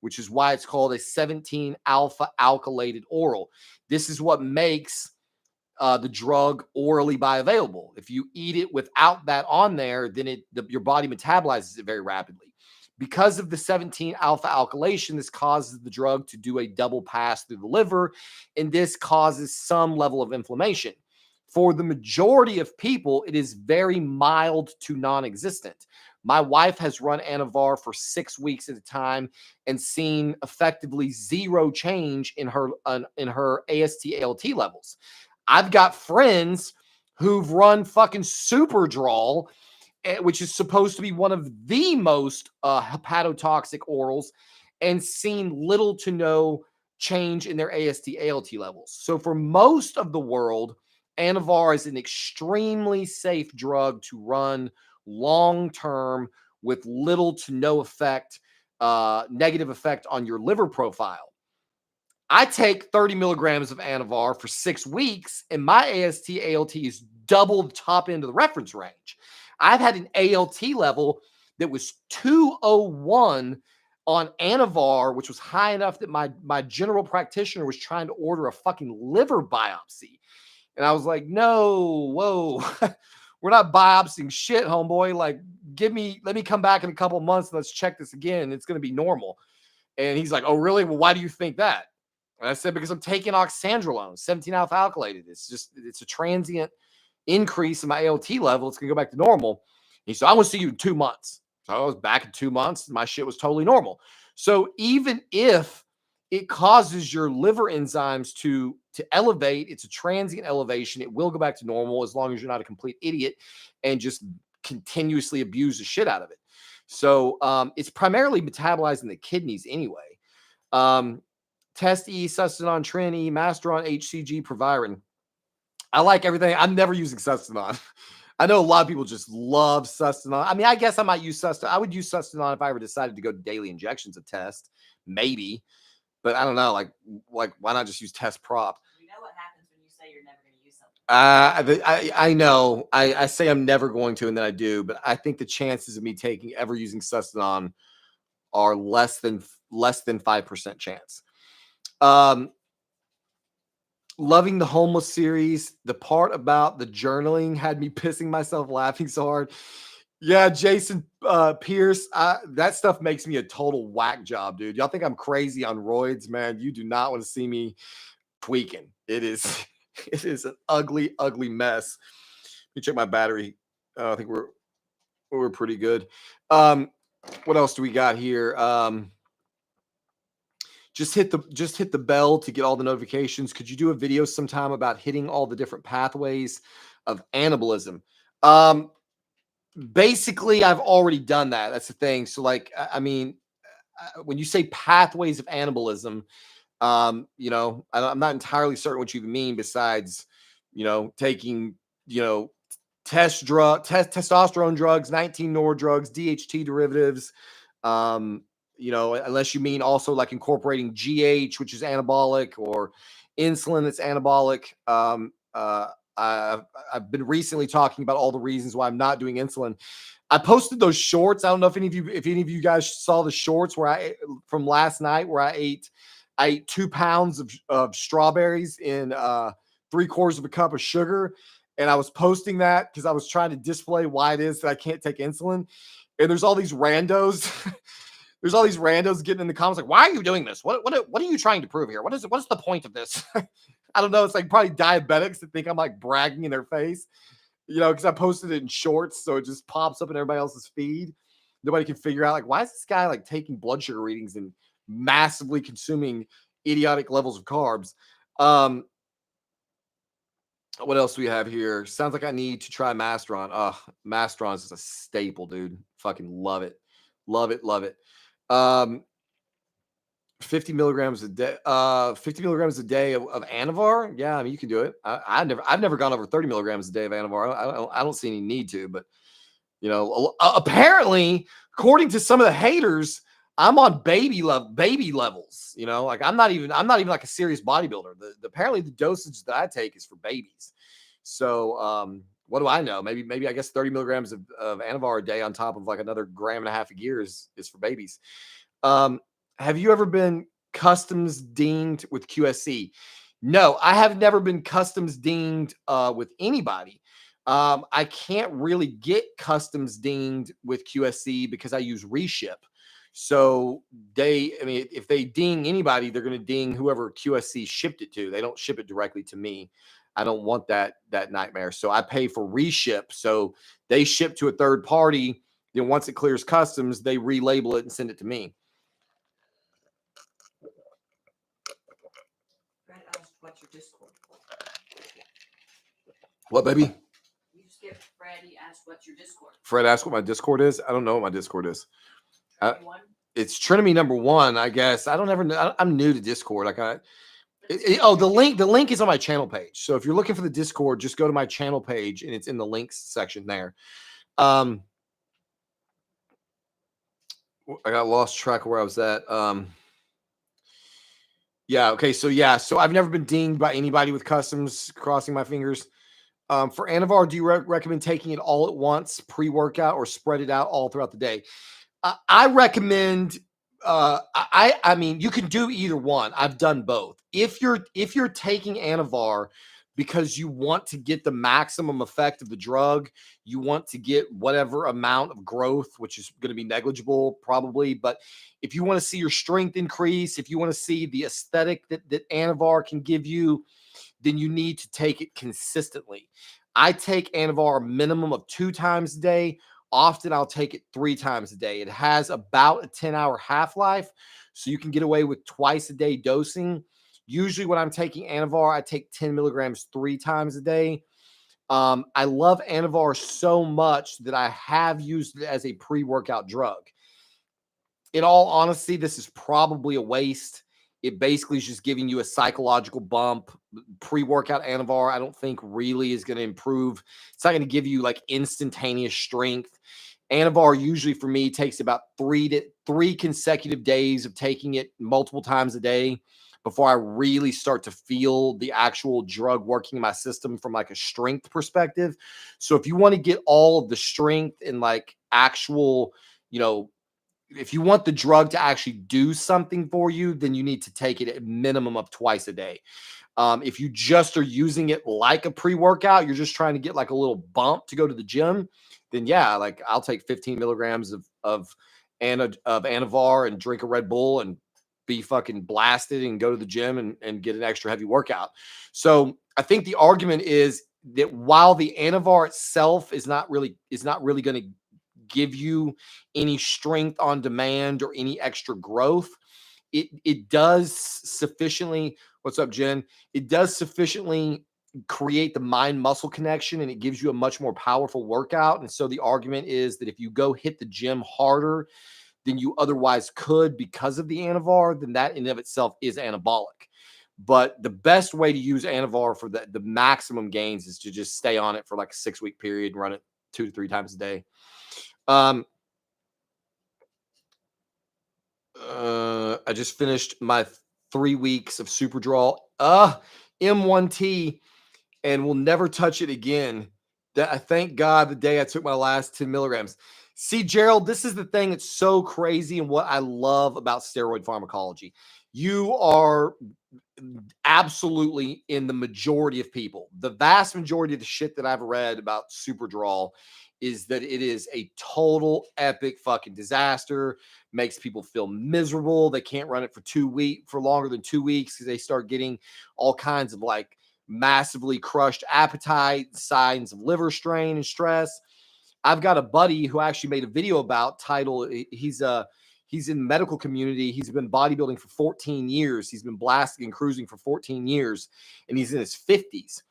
which is why it's called a 17 alpha alkylated oral. This is what makes the drug orally bioavailable. If you eat it without that on there, then your body metabolizes it very rapidly. Because of the 17 alpha alkylation, this causes the drug to do a double pass through the liver, and this causes some level of inflammation. For the majority of people, it is very mild to non-existent. My wife has run Anavar for 6 weeks at a time and seen effectively zero change in her AST/ALT levels. I've got friends who've run fucking Superdrol, which is supposed to be one of the most hepatotoxic orals, and seen little to no change in their AST/ALT levels. So for most of the world, Anavar is an extremely safe drug to run long-term with little to no negative effect on your liver profile. I take 30 milligrams of Anavar for 6 weeks, and my AST/ALT is double the top end of the reference range. I've had an ALT level that was 201 on Anavar, which was high enough that my general practitioner was trying to order a fucking liver biopsy. And I was like, no, whoa, we're not biopsying shit, homeboy. Like, let me come back in a couple of months and let's check this again. It's going to be normal. And he's like, oh, really? Well, why do you think that? And I said, because I'm taking oxandrolone, 17 alpha alkylated. It's a transient increase in my ALT level. It's going to go back to normal. And he said, I want to see you in 2 months. So I was back in 2 months. My shit was totally normal. So even if it causes your liver enzymes to elevate, it's a transient elevation. It will go back to normal as long as you're not a complete idiot and just continuously abuse the shit out of it. So it's primarily metabolized in the kidneys anyway. Test E, Sustanon, Tren E, Masteron, HCG, Proviron. I like everything. I'm never using Sustanon. I know a lot of people just love Sustanon. I mean, I guess I might use Sustanon. I would use Sustanon if I ever decided to go to daily injections of test, maybe. But I don't know, like why not just use test prop? You know what happens when you say you're never going to use something. I know. I say I'm never going to, and then I do. But I think the chances of me ever using Sustanon are less than 5% chance. Loving the homeless series. The part about the journaling had me pissing myself laughing so hard. Yeah, Jason Pierce, that stuff makes me a total whack job, dude. Y'all think I'm crazy on roids, man? You do not want to see me tweaking. It is an ugly, ugly mess. Let me check my battery. I think we're pretty good. What else do we got here? Just hit the bell to get all the notifications. Could you do a video sometime about hitting all the different pathways of anabolism? Basically, I've already done that. That's the thing. So, like, I mean, when you say pathways of anabolism, I'm not entirely certain what you mean besides, taking, testosterone drugs, 19-nor drugs, DHT derivatives, unless you mean also like incorporating GH, which is anabolic, or insulin that's anabolic. I've been recently talking about all the reasons why I'm not doing insulin. I posted those shorts. I don't know if any of you guys saw the shorts from last night where I ate 2 pounds of strawberries in 3/4 of a cup of sugar. And I was posting that because I was trying to display why it is that I can't take insulin. And there's all these randos. There's all these randos getting in the comments like, why are you doing this? What are you trying to prove here? What's the point of this? I don't know. It's like probably diabetics that think I'm like bragging in their face. because I posted it in shorts, so it just pops up in everybody else's feed. Nobody can figure out, like, why is this guy like taking blood sugar readings and massively consuming idiotic levels of carbs? What else do we have here? Sounds like I need to try Masteron. Masteron is a staple, dude. Fucking love it. Love it. Love it. 50 milligrams a day. 50 milligrams a day of Anavar. Yeah, I mean, you can do it. I've never gone over 30 milligrams a day of Anavar. I don't see any need to, but apparently, according to some of the haters, I'm on baby levels. Like I'm not even like a serious bodybuilder. Apparently the dosage that I take is for babies. So what do I know? Maybe I guess 30 milligrams of Anavar a day on top of like another gram and a half a year is for babies. Have you ever been customs dinged with QSC? No, I have never been customs dinged with anybody. I can't really get customs dinged with QSC because I use reship. So if they ding anybody, they're going to ding whoever QSC shipped it to. They don't ship it directly to me. I don't want that nightmare. So I pay for reship. So they ship to a third party. Then once it clears customs, they relabel it and send it to me. Fred asked what's your Discord? What, baby? You skipped Fred. He asked what's your Discord. Fred asked what my Discord is. I don't know what my Discord is. It's Trinity #1, I guess. I'm new to Discord. The link is on my channel page. So if you're looking for the Discord, just go to my channel page and it's in the links section there. I got lost track of where I was at. So I've never been dinged by anybody with customs, crossing my fingers. For Anavar, do you recommend taking it all at once, pre-workout, or spread it out all throughout the day? I recommend. I mean, you can do either one. I've done both. If you're taking Anavar because you want to get the maximum effect of the drug, you want to get whatever amount of growth, which is going to be negligible probably. But if you want to see your strength increase, if you want to see the aesthetic that Anavar can give you, then you need to take it consistently. I take Anavar a minimum of 2 times a day. Often I'll take it 3 times a day. It has about a 10-hour half-life, so you can get away with twice a day dosing. Usually when I'm taking Anavar, I take 10 milligrams 3 times a day. I love Anavar so much that I have used it as a pre-workout drug. In all honesty, this is probably a waste. It basically is just giving you a psychological bump. Pre-workout Anavar, I don't think really is going to improve. It's not going to give you like instantaneous strength. Anavar usually for me takes about 3 consecutive days of taking it multiple times a day before I really start to feel the actual drug working in my system from like a strength perspective. So if you want to get all of the strength and like actual, if you want the drug to actually do something for you, then you need to take it at a minimum of twice a day. If you just are using it like a pre-workout, you're just trying to get like a little bump to go to the gym, then yeah, like I'll take 15 milligrams of Anavar and drink a Red Bull and be fucking blasted and go to the gym and get an extra heavy workout. So I think the argument is that while the Anavar itself is not really going to give you any strength on demand or any extra growth, it does sufficiently. What's up, Jen? It does sufficiently create the mind muscle connection, and it gives you a much more powerful workout. And so the argument is that if you go hit the gym harder than you otherwise could because of the Anavar, then that in and of itself is anabolic. But the best way to use Anavar for the maximum gains is to just stay on it for like a 6-week period and run it 2 to 3 times a day. I just finished my 3 weeks of Super Draw M1T and will never touch it again. That I thank God the day I took my last 10 milligrams. See, Gerald, this is the thing that's so crazy and what I love about steroid pharmacology. You are absolutely in the majority of people. The vast majority of the shit that I've read about Superdrol is that it is a total epic fucking disaster, makes people feel miserable. They can't run it for longer than 2 weeks because they start getting all kinds of like massively crushed appetite, signs of liver strain and stress. I've got a buddy who actually made a video about title. He's in the medical community. He's been bodybuilding for 14 years. He's been blasting and cruising for 14 years, and he's in his 50s.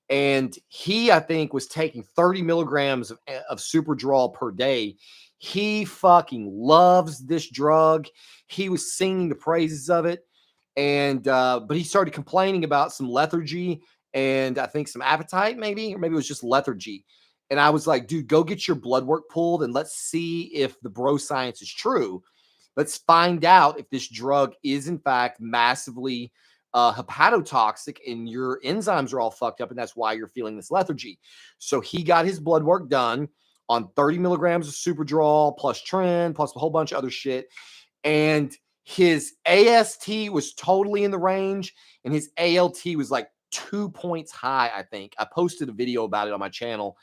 And he, I think, was taking 30 milligrams of super draw per day. He fucking loves this drug. He was singing the praises of it. And but he started complaining about some lethargy and I think some appetite, maybe, or maybe it was just lethargy. And I was like, dude, go get your blood work pulled and let's see if the bro science is true. Let's find out if this drug is in fact massively hepatotoxic and your enzymes are all fucked up, and that's why you're feeling this lethargy. So he got his blood work done on 30 milligrams of Superdrol plus Tren plus a whole bunch of other shit, and his AST was totally in the range, and his ALT was like 2 points high, I think. I posted a video about it on my channel.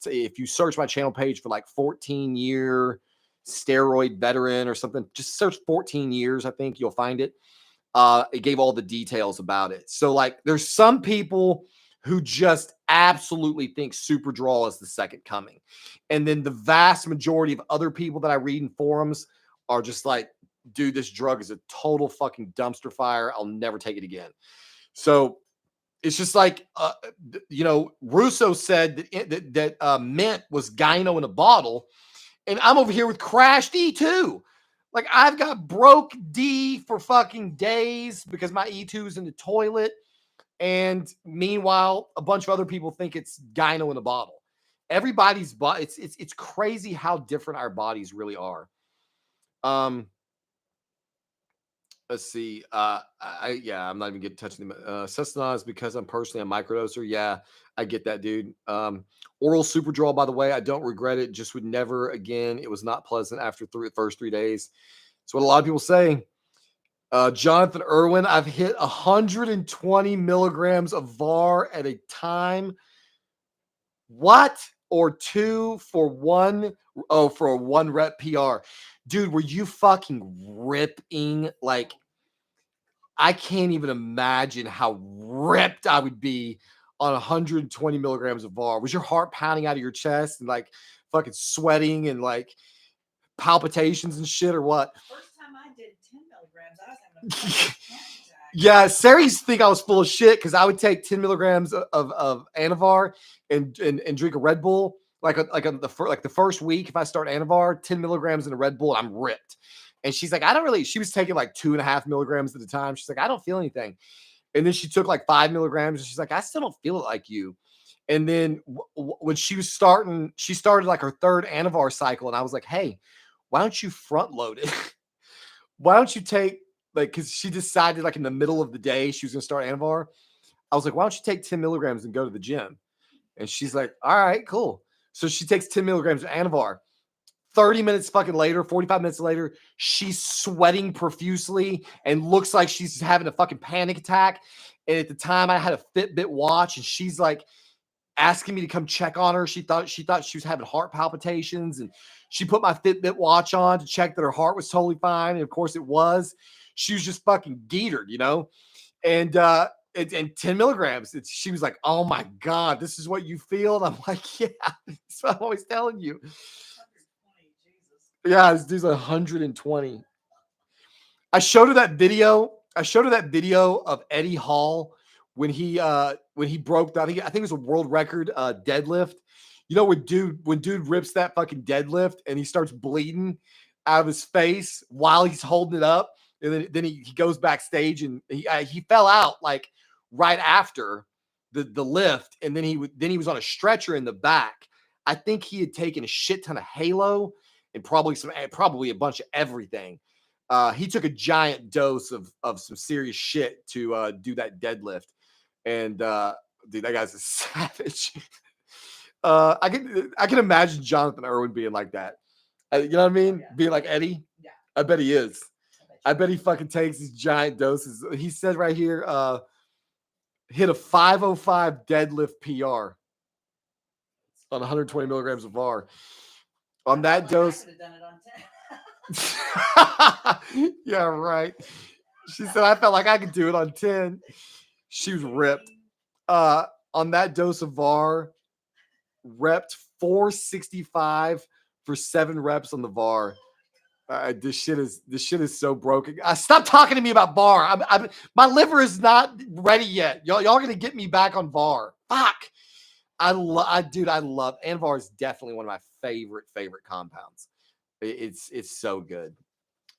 If you search my channel page for like 14-year steroid veteran or something, just search 14 years, I think you'll find it. It gave all the details about it. So like there's some people who just absolutely think Superdrol is the second coming. And then the vast majority of other people that I read in forums are just like, dude, this drug is a total fucking dumpster fire. I'll never take it again. So it's just like, Russo said that mint was gyno in a bottle. And I'm over here with crashed E2. Like I've got broke D for fucking days because my E2 is in the toilet. And meanwhile, a bunch of other people think it's gyno in a bottle. Everybody's body, it's crazy how different our bodies really are. Let's see. I'm not even getting touching them. Cessna is because I'm personally a microdoser. Yeah, I get that, dude. Oral Superdrol, by the way, I don't regret it. Just would never again. It was not pleasant after the first 3 days. That's what a lot of people say. Jonathan Irwin, I've hit 120 milligrams of VAR at a time. What? Or 2 for 1? Oh, for a 1 rep PR. Dude, were you fucking ripping? Like, I can't even imagine how ripped I would be on 120 milligrams of VAR. Was your heart pounding out of your chest and like fucking sweating and like palpitations and shit or what? First time I did 10 milligrams, I was having a panic attack. Yeah, Sarah used to think I was full of shit because I would take 10 milligrams of Anavar and drink a Red Bull the first week. If I start Anavar, 10 milligrams in a Red Bull, and I'm ripped. And she's like, she was taking like 2.5 milligrams at a time. She's like, I don't feel anything. And then she took like 5 milligrams, and she's like, I still don't feel it like you. And then when she started like her third Anavar cycle, and I was like, hey, why don't you front load it? Why don't you take because she decided like in the middle of the day she was gonna start Anavar. I was like, why don't you take 10 milligrams and go to the gym? And she's like, all right, cool. So she takes 10 milligrams of Anavar. 30 minutes fucking later, 45 minutes later, she's sweating profusely and looks like she's having a fucking panic attack. And at the time I had a Fitbit watch and she's like asking me to come check on her. She thought she was having heart palpitations, and she put my Fitbit watch on to check that her heart was totally fine. And of course it was. She was just fucking geetered, and 10 milligrams. She was like, oh my God, this is what you feel. And I'm like, yeah, that's what I'm always telling you. 120, Jesus. Yeah, this dude's 120. I showed her that video of Eddie Hall when he broke that. I think it was a world record deadlift. When dude rips that fucking deadlift and he starts bleeding out of his face while he's holding it up, and then he goes backstage and he fell out like right after the lift, and then he was on a stretcher in the back. I think he had taken a shit ton of Halo and probably a bunch of everything. He took a giant dose of some serious shit to do that deadlift. And dude, that guy's a savage. I can imagine Jonathan Irwin being like that. You know what I mean? Yeah. Being like Eddie. Yeah. I bet he is. I bet he fucking takes these giant doses. He said right here, hit a 505 deadlift PR on 120 milligrams of VAR. On that dose. I could have done it on 10. Yeah, right. She said, I felt like I could do it on 10. She was ripped. on that dose of VAR, repped 465 for 7 reps on the VAR. This shit is so broken. Stop talking to me about VAR. My liver is not ready yet. Y'all gonna get me back on VAR. Fuck. I love Anavar is definitely one of my favorite compounds. It's so good.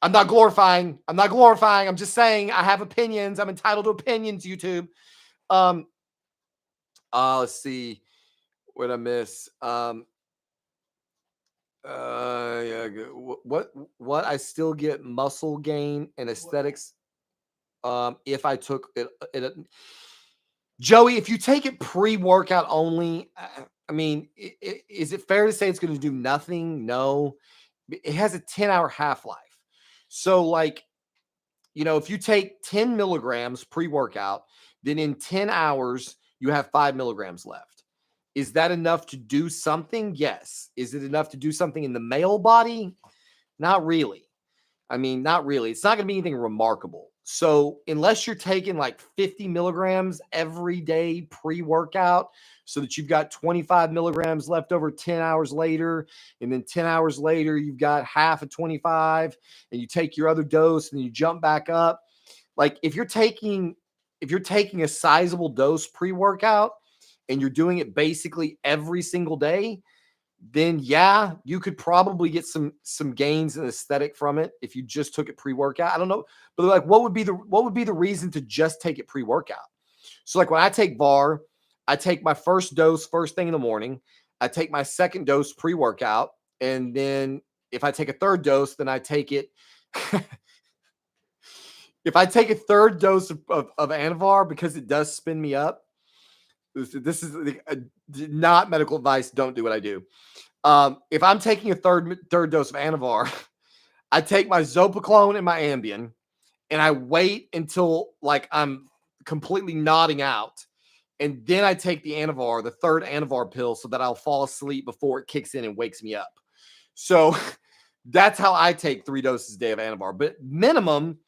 I'm not glorifying. I'm just saying I have opinions. I'm entitled to opinions, YouTube. Let's see what I miss. Yeah, what I still get muscle gain and aesthetics. If I took it Joey, if you take it pre-workout only, I mean, is it fair to say it's going to do nothing? No, it has a 10-hour half-life. So like, if you take 10 milligrams pre-workout, then in 10 hours, you have 5 milligrams left. Is that enough to do something? Yes. Is it enough to do something in the male body? Not really. I mean, not really. It's not going to be anything remarkable. So unless you're taking like 50 milligrams every day pre-workout so that you've got 25 milligrams left over 10 hours later, and then 10 hours later, you've got half of 25, and you take your other dose and you jump back up. Like if you're taking a sizable dose pre-workout and you're doing it basically every single day, then yeah, you could probably get some gains in aesthetic from it if you just took it pre-workout. I don't know, but like, what would be the reason to just take it pre-workout? So like when I take VAR, I take my first dose first thing in the morning. I take my second dose pre-workout, and then if I take a third dose, then I take it. If I take a third dose of Anavar, because it does spin me up. This is not medical advice. Don't do what I do. If I'm taking a third dose of Anavar, I take my Zopiclone and my Ambien, and I wait until like I'm completely nodding out, and then I take the Anavar, the third Anavar pill, so that I'll fall asleep before it kicks in and wakes me up. So that's how I take 3 doses a day of Anavar. But minimum,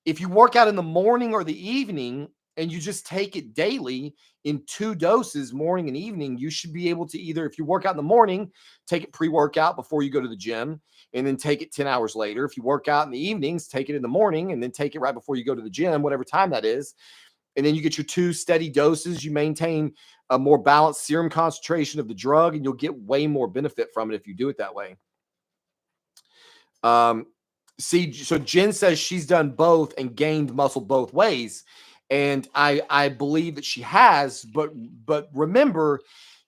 if you work out in the morning or the evening and you just take it daily in 2 doses, morning and evening, you should be able to either, if you work out in the morning, take it pre-workout before you go to the gym, and then take it 10 hours later. If you work out in the evenings, take it in the morning and then take it right before you go to the gym, whatever time that is. And then you get your 2 steady doses. You maintain a more balanced serum concentration of the drug, and you'll get way more benefit from it if you do it that way. See, so Jen says she's done both and gained muscle both ways. And I believe that she has, but remember,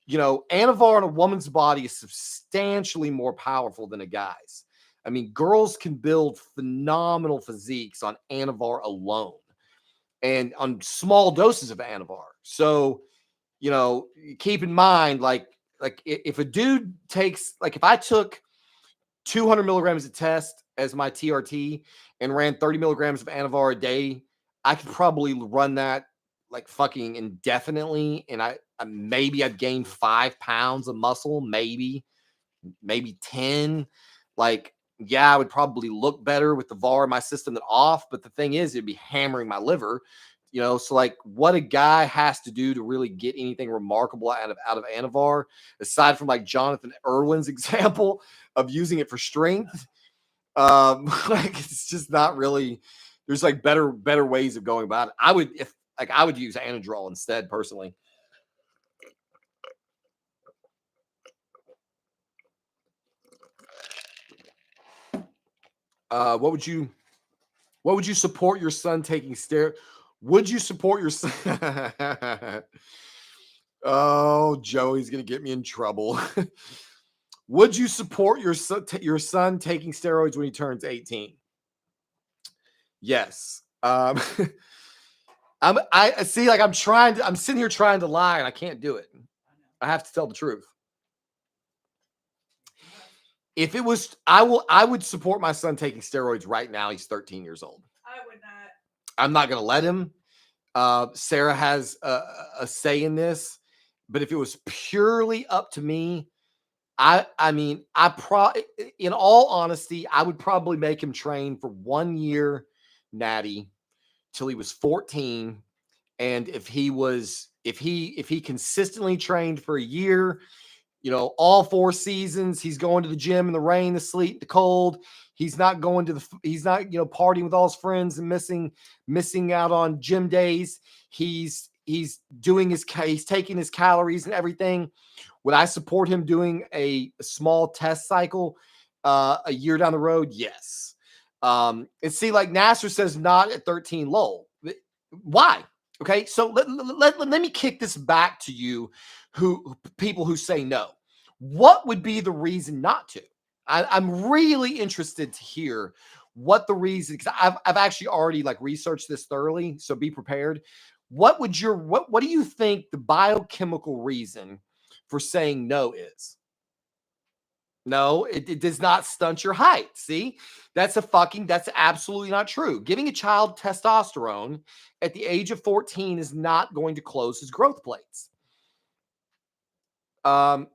Anavar in a woman's body is substantially more powerful than a guy's. I mean, girls can build phenomenal physiques on Anavar alone and on small doses of Anavar. So, keep in mind, like if a dude takes, like if I took 200 milligrams of test as my TRT and ran 30 milligrams of Anavar a day, I could probably run that like fucking indefinitely. And maybe I'd gain 5 pounds of muscle, maybe 10. Like, yeah, I would probably look better with the VAR in my system than off. But the thing is, it'd be hammering my liver. So like what a guy has to do to really get anything remarkable out of Anavar, aside from like Jonathan Irwin's example of using it for strength, like it's just not really. There's like better ways of going about it. I would use Anadrol instead personally. What would you support your son taking steroids? Would you support your son? Oh, Joey's gonna get me in trouble. Would you support your son taking steroids when he turns 18? Yes. I see, like I'm sitting here trying to lie, and I can't do it. I have to tell the truth. If it was, I would support my son taking steroids right now. He's 13 years old. I would not. I'm not going to let him. Sarah has a say in this, but if it was purely up to me, in all honesty, I would probably make him train for 1 year natty till he was 14. And if he was If he consistently trained for a year, all 4 seasons, he's going to the gym in the rain, the sleet, the cold. He's not partying with all his friends and missing out on gym days. He's taking his calories and everything. Would I support him doing a small test cycle a year down the road? Yes. And see, like Nasser says, not at 13 lull. Why? Okay, so let me kick this back to you, people who say no. What would be the reason not to? I'm really interested to hear what the reason, because I've actually already like researched this thoroughly, so be prepared. What do you think the biochemical reason for saying no is? No, it does not stunt your height. See, that's absolutely not true. Giving a child testosterone at the age of 14 is not going to close his growth plates. So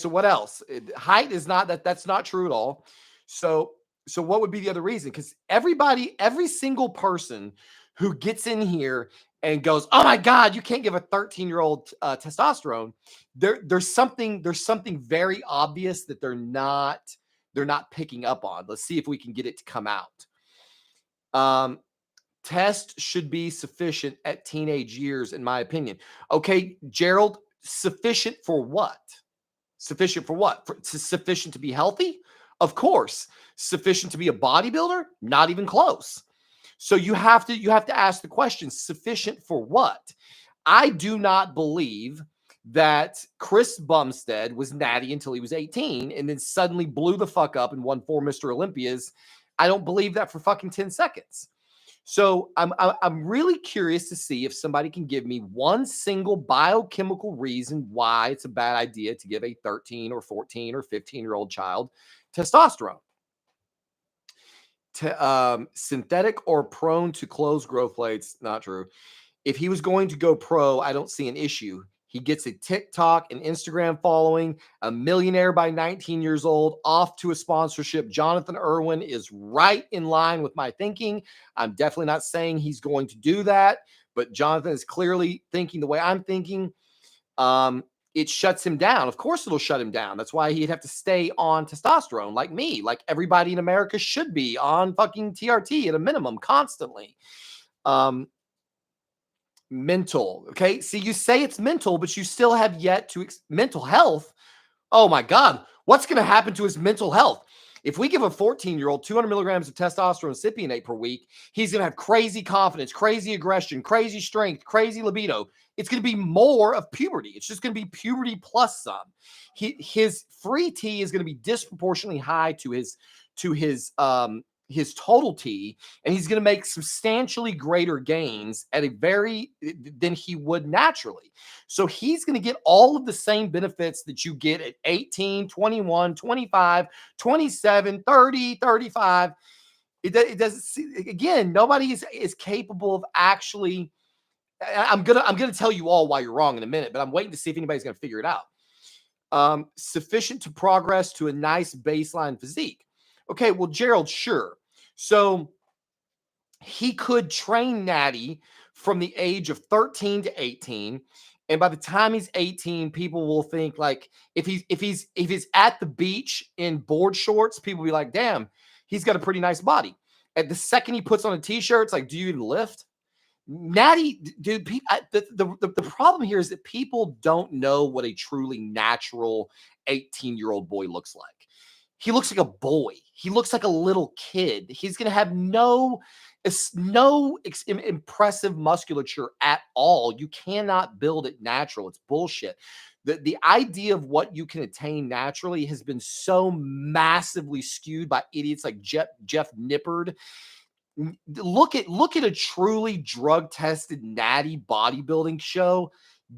what else? Height is not that's not true at all. So what would be the other reason? Because every single person who gets in here and goes, "Oh my God, you can't give a 13-year-old testosterone." There's something very obvious that they're not picking up on. Let's see if we can get it to come out. Test should be sufficient at teenage years, in my opinion. Okay, Gerald, sufficient for what? Sufficient for what? Sufficient to be healthy? Of course. Sufficient to be a bodybuilder? Not even close. So you have to ask the question, sufficient for what? I do not believe that Chris Bumstead was natty until he was 18 and then suddenly blew the fuck up and won 4 Mr. Olympias. I don't believe that for fucking 10 seconds. So I'm really curious to see if somebody can give me one single biochemical reason why it's a bad idea to give a 13 or 14 or 15-year-old child testosterone. Synthetic or prone to closed growth plates, not true. If he was going to go pro, I don't see an issue. He gets a TikTok and Instagram following, a millionaire by 19 years old, off to a sponsorship. Jonathan Irwin is right in line with my thinking. I'm definitely not saying he's going to do that, but Jonathan is clearly thinking the way I'm thinking. It shuts him down. Of course it'll shut him down. That's why he'd have to stay on testosterone like me, like everybody in America should be on fucking TRT at a minimum constantly. Mental. Okay. See, you say it's mental, but you still have yet to mental health. Oh my God. What's going to happen to his mental health? If we give a 14-year-old 200 milligrams of testosterone cypionate per week, he's going to have crazy confidence, crazy aggression, crazy strength, crazy libido. It's going to be more of puberty. It's just going to be puberty plus some. His free T is going to be disproportionately high to his total T, and he's going to make substantially greater gains than he would naturally. So he's going to get all of the same benefits that you get at 18, 21, 25, 27, 30, 35. It doesn't, again, nobody is capable of actually, I'm going to tell you all why you're wrong in a minute, but I'm waiting to see if anybody's going to figure it out. Sufficient to progress to a nice baseline physique. Okay, well, Gerald, sure. So he could train natty from the age of 13 to 18. And by the time he's 18, people will think like, if he's at the beach in board shorts, people will be like, damn, he's got a pretty nice body. At the second he puts on a t-shirt, it's like, do you even lift? Natty, dude, the problem here is that people don't know what a truly natural 18-year-old boy looks like. He looks like a boy. He looks like a little kid. He's going to have no impressive musculature at all. You cannot build it natural. It's bullshit. The idea of what you can attain naturally has been so massively skewed by idiots like Jeff Nippard. Look at a truly drug-tested natty bodybuilding show.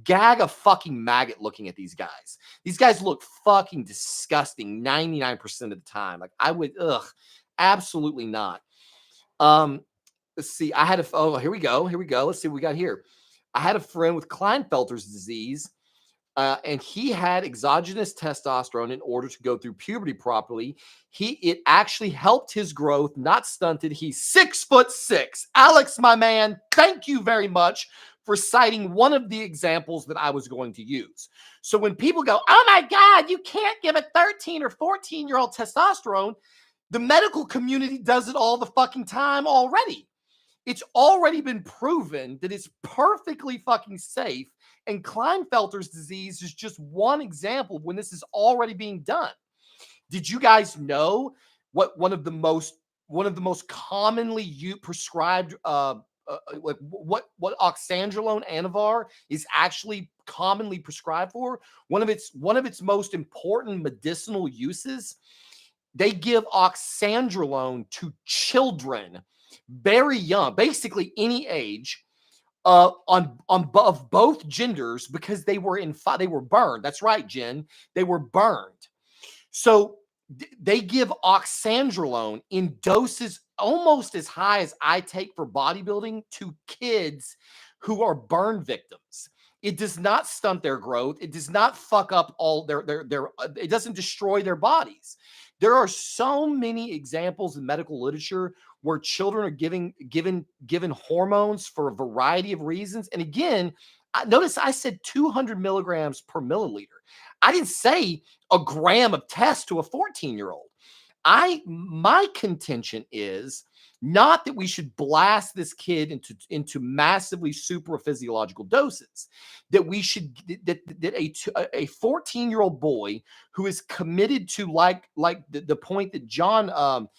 Gag a fucking maggot looking at these guys. These guys look fucking disgusting 99% of the time. Like I would, absolutely not. Let's see. Here we go. Let's see what we got here. I had a friend with Klinefelter's disease, and he had exogenous testosterone in order to go through puberty properly. It actually helped his growth, not stunted. He's 6'6". Alex, my man, thank you very much for citing one of the examples that I was going to use. So when people go, oh my God, you can't give a 13 or 14-year-old testosterone, the medical community does it all the fucking time already. It's already been proven that it's perfectly fucking safe. And Klinefelter's disease is just one example of when this is already being done. Did you guys know what one of the most commonly prescribed like what oxandrolone anavar is actually commonly prescribed for? One of its most important medicinal uses. They give oxandrolone to children very young, basically any age, of both genders, because they were burned. That's right, Jen. They were burned. So they give oxandrolone in doses almost as high as I take for bodybuilding to kids who are burn victims. It does not stunt their growth. It does not fuck up all their it doesn't destroy their bodies. There are so many examples in medical literature where children are given hormones for a variety of reasons. And again, notice I said 200 milligrams per milliliter. I didn't say a gram of test to a 14-year-old. My contention is not that we should blast this kid into massively super physiological doses. That we should that a 14-year-old boy who is committed to like the point that Jonathan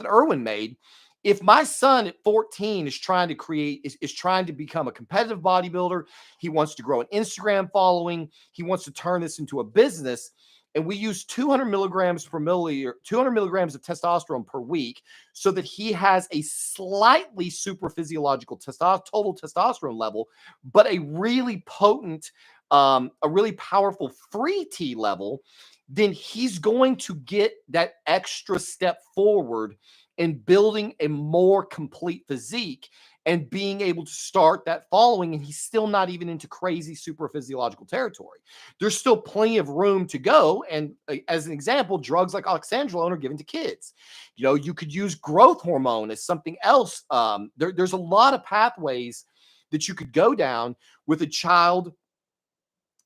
Irwin made. If my son at 14 is trying to become a competitive bodybuilder, he wants to grow an Instagram following, he wants to turn this into a business, and we use 200 milligrams per milliliter, 200 milligrams of testosterone per week, so that he has a slightly super physiological total testosterone level, but a really potent, a really powerful free T level, then he's going to get that extra step forward in building a more complete physique and being able to start that following. And he's still not even into crazy super physiological territory. There's still plenty of room to go. And as an example, drugs like oxandrolone are given to kids. You know, you could use growth hormone as something else. There's a lot of pathways that you could go down with a child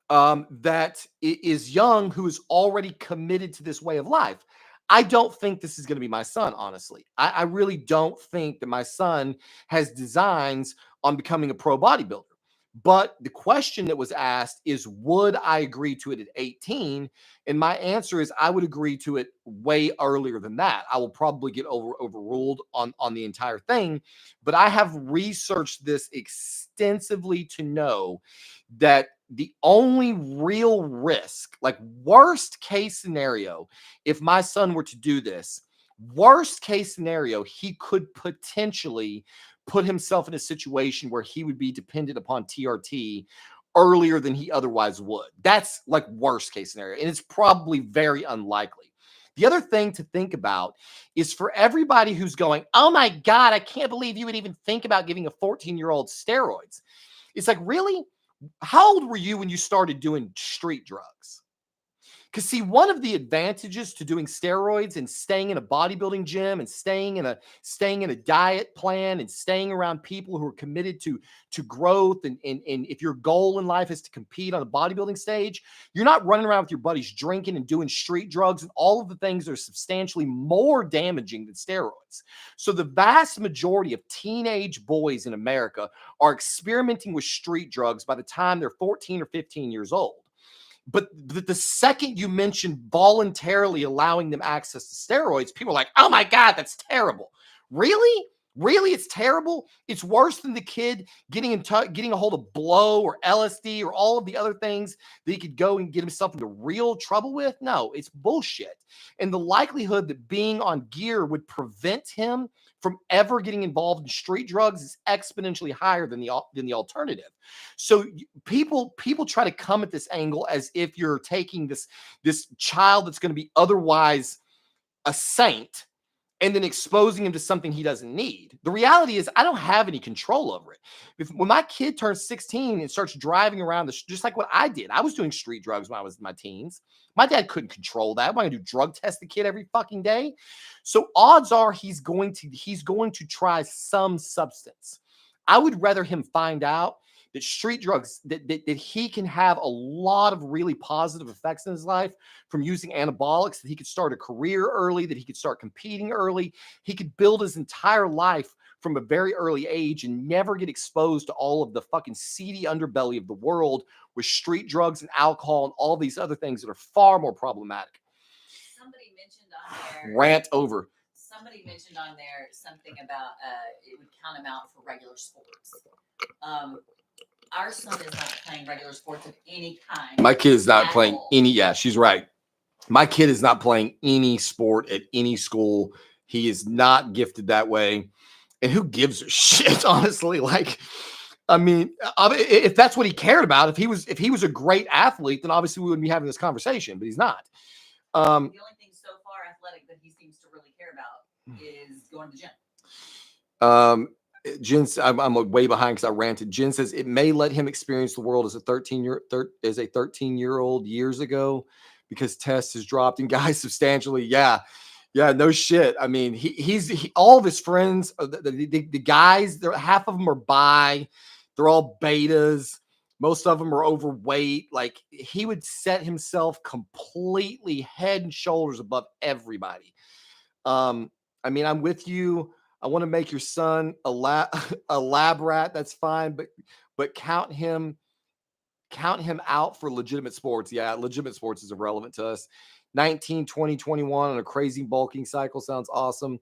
that is young, who is already committed to this way of life. I don't think this is going to be my son, honestly. I really don't think that my son has designs on becoming a pro bodybuilder. But the question that was asked is, would I agree to it at 18? And my answer is, I would agree to it way earlier than that. I will probably get overruled on the entire thing. But I have researched this extensively to know that the only real risk, like worst case scenario, if my son were to do this, worst case scenario, he could potentially put himself in a situation where he would be dependent upon TRT earlier than he otherwise would. That's like worst case scenario. And it's probably very unlikely. The other thing to think about is, for everybody who's going, oh my God, I can't believe you would even think about giving a 14-year-old steroids. It's like, really? How old were you when you started doing street drugs? Because see, one of the advantages to doing steroids and staying in a bodybuilding gym and staying in a diet plan and staying around people who are committed to growth, and if your goal in life is to compete on a bodybuilding stage, you're not running around with your buddies drinking and doing street drugs and all of the things that are substantially more damaging than steroids. So the vast majority of teenage boys in America are experimenting with street drugs by the time they're 14 or 15 years old. But the second you mention voluntarily allowing them access to steroids, people are like, oh my God, that's terrible. Really? Really? It's terrible? It's worse than the kid getting a hold of blow or LSD or all of the other things that he could go and get himself into real trouble with? No, it's bullshit. And the likelihood that being on gear would prevent him from ever getting involved in street drugs is exponentially higher than the alternative. So people try to come at this angle as if you're taking this child that's going to be otherwise a saint and then exposing him to something he doesn't need. The reality is, I don't have any control over it. When my kid turns 16 and starts driving around, just like what I did, I was doing street drugs when I was in my teens. My dad couldn't control that. I'm going to do drug test the kid every fucking day. So odds are he's going to try some substance. I would rather him find out that street drugs, that he can have a lot of really positive effects in his life from using anabolics, that he could start a career early, that he could start competing early. He could build his entire life from a very early age and never get exposed to all of the fucking seedy underbelly of the world with street drugs and alcohol and all these other things that are far more problematic. Somebody mentioned on there. Rant over. Somebody mentioned on there something about it would count him out for regular sports. Our son is not playing regular sports of any kind. My kid is not playing any. Yeah, she's right. My kid is not playing any sport at any school. He is not gifted that way. And who gives a shit, honestly? Like, I mean, if that's what he cared about, if he was a great athlete, then obviously we wouldn't be having this conversation, but he's not. The only thing so far athletic that he seems to really care about is going to the gym. Jen, I'm way behind because I ranted. Jen says it may let him experience the world as a 13-year-old years ago because test has dropped in guys substantially. Yeah, no shit. I mean, he's all of his friends, the guys, half of them are bi, they're all betas. Most of them are overweight. Like, he would set himself completely head and shoulders above everybody. I mean, I'm with you. I want to make your son a lab rat. That's fine, but count him out for legitimate sports. Yeah, legitimate sports is irrelevant to us. 19, 20, 21 on a crazy bulking cycle sounds awesome.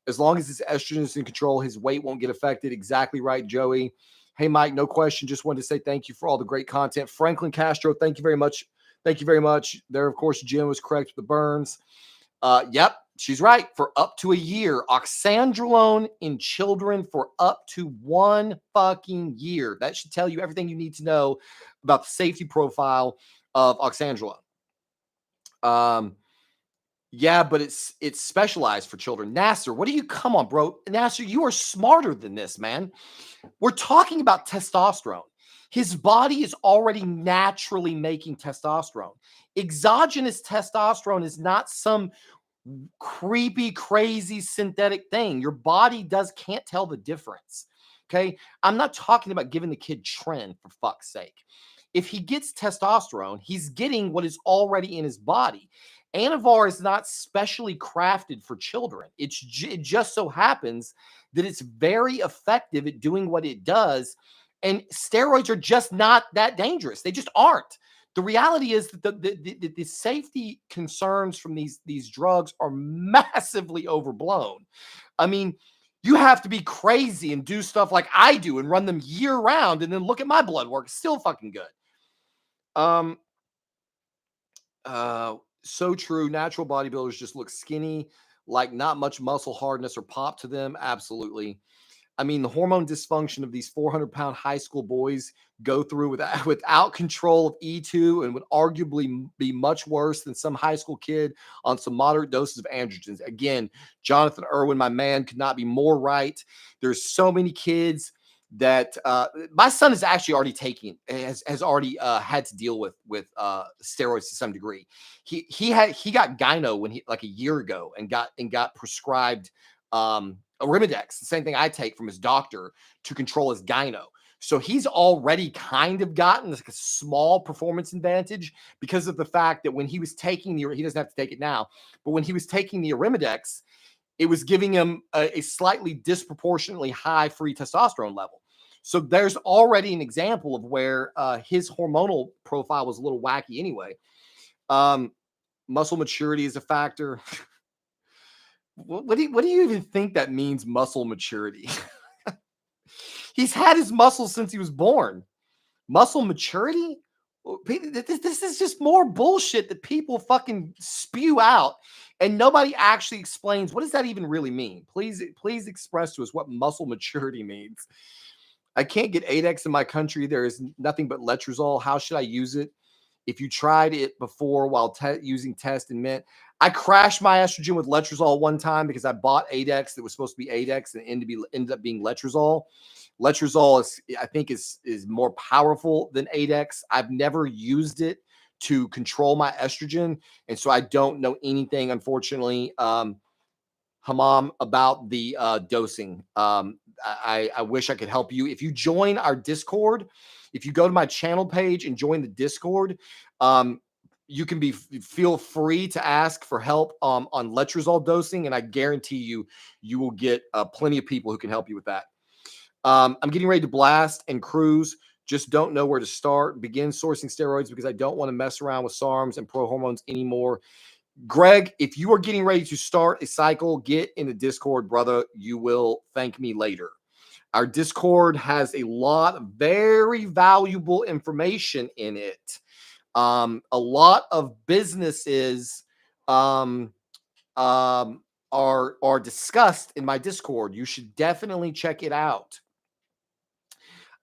As long as his estrogen is in control, his weight won't get affected. Exactly right, Joey. Hey, Mike, no question. Just wanted to say thank you for all the great content. Franklin Castro, thank you very much. Thank you very much. There, of course, Jim was correct with the burns. Yep, she's right. For up to a year. Oxandrolone in children for up to 1 fucking year. That should tell you everything you need to know about the safety profile of oxandrolone. Yeah, but it's specialized for children. Nasser, what do you, come on, bro? Nasser, you are smarter than this, man. We're talking about testosterone. His body is already naturally making testosterone. Exogenous testosterone is not some creepy, crazy synthetic thing. Your body can't tell the difference. Okay. I'm not talking about giving the kid Tren, for fuck's sake. If he gets testosterone, he's getting what is already in his body. Anavar is not specially crafted for children. It just so happens that it's very effective at doing what it does. And steroids are just not that dangerous. They just aren't. The reality is that the safety concerns from these drugs are massively overblown. I mean, you have to be crazy and do stuff like I do and run them year round and then look at my blood work. It's still fucking good. So true. Natural bodybuilders just look skinny, like not much muscle hardness or pop to them. Absolutely. I mean, the hormone dysfunction of these 400-pound high school boys go through without control of E2 and would arguably be much worse than some high school kid on some moderate doses of androgens. Again, Jonathan Irwin, my man, could not be more right. There's so many kids that my son is actually already has already had to deal with steroids to some degree. He got gyno when like a year ago and got prescribed Arimidex, the same thing I take from his doctor to control his gyno. So he's already kind of gotten like a small performance advantage because of the fact that when he was taking he doesn't have to take it now, but when he was taking the Arimidex, it was giving him a slightly disproportionately high free testosterone level. So there's already an example of where his hormonal profile was a little wacky anyway. Muscle maturity is a factor. What do you even think that means, muscle maturity? He's had his muscles since he was born. Muscle maturity? This is just more bullshit that people fucking spew out, and nobody actually explains what does that even really mean. Please express to us what muscle maturity means. I can't get 8X in my country. There is nothing but letrozole. How should I use it? If you tried it before while using test and mint, I crashed my estrogen with letrozole one time because I bought 8X that was supposed to be 8X and ended up being letrozole. Letrozole I think is more powerful than 8X. I've never used it to control my estrogen, and so I don't know anything, unfortunately. Hamam, about the dosing. I wish I could help you. If you join our Discord, if you go to my channel page and join the Discord, you can feel free to ask for help on letrozole dosing, and I guarantee you will get plenty of people who can help you with that. I'm getting ready to blast and cruise. Just don't know where to start. Begin sourcing steroids because I don't want to mess around with SARMs and pro hormones anymore. Greg, if you are getting ready to start a cycle, get in the Discord, brother. You will thank me later. Our Discord has a lot of very valuable information in it. A lot of businesses are discussed in my Discord. You should definitely check it out.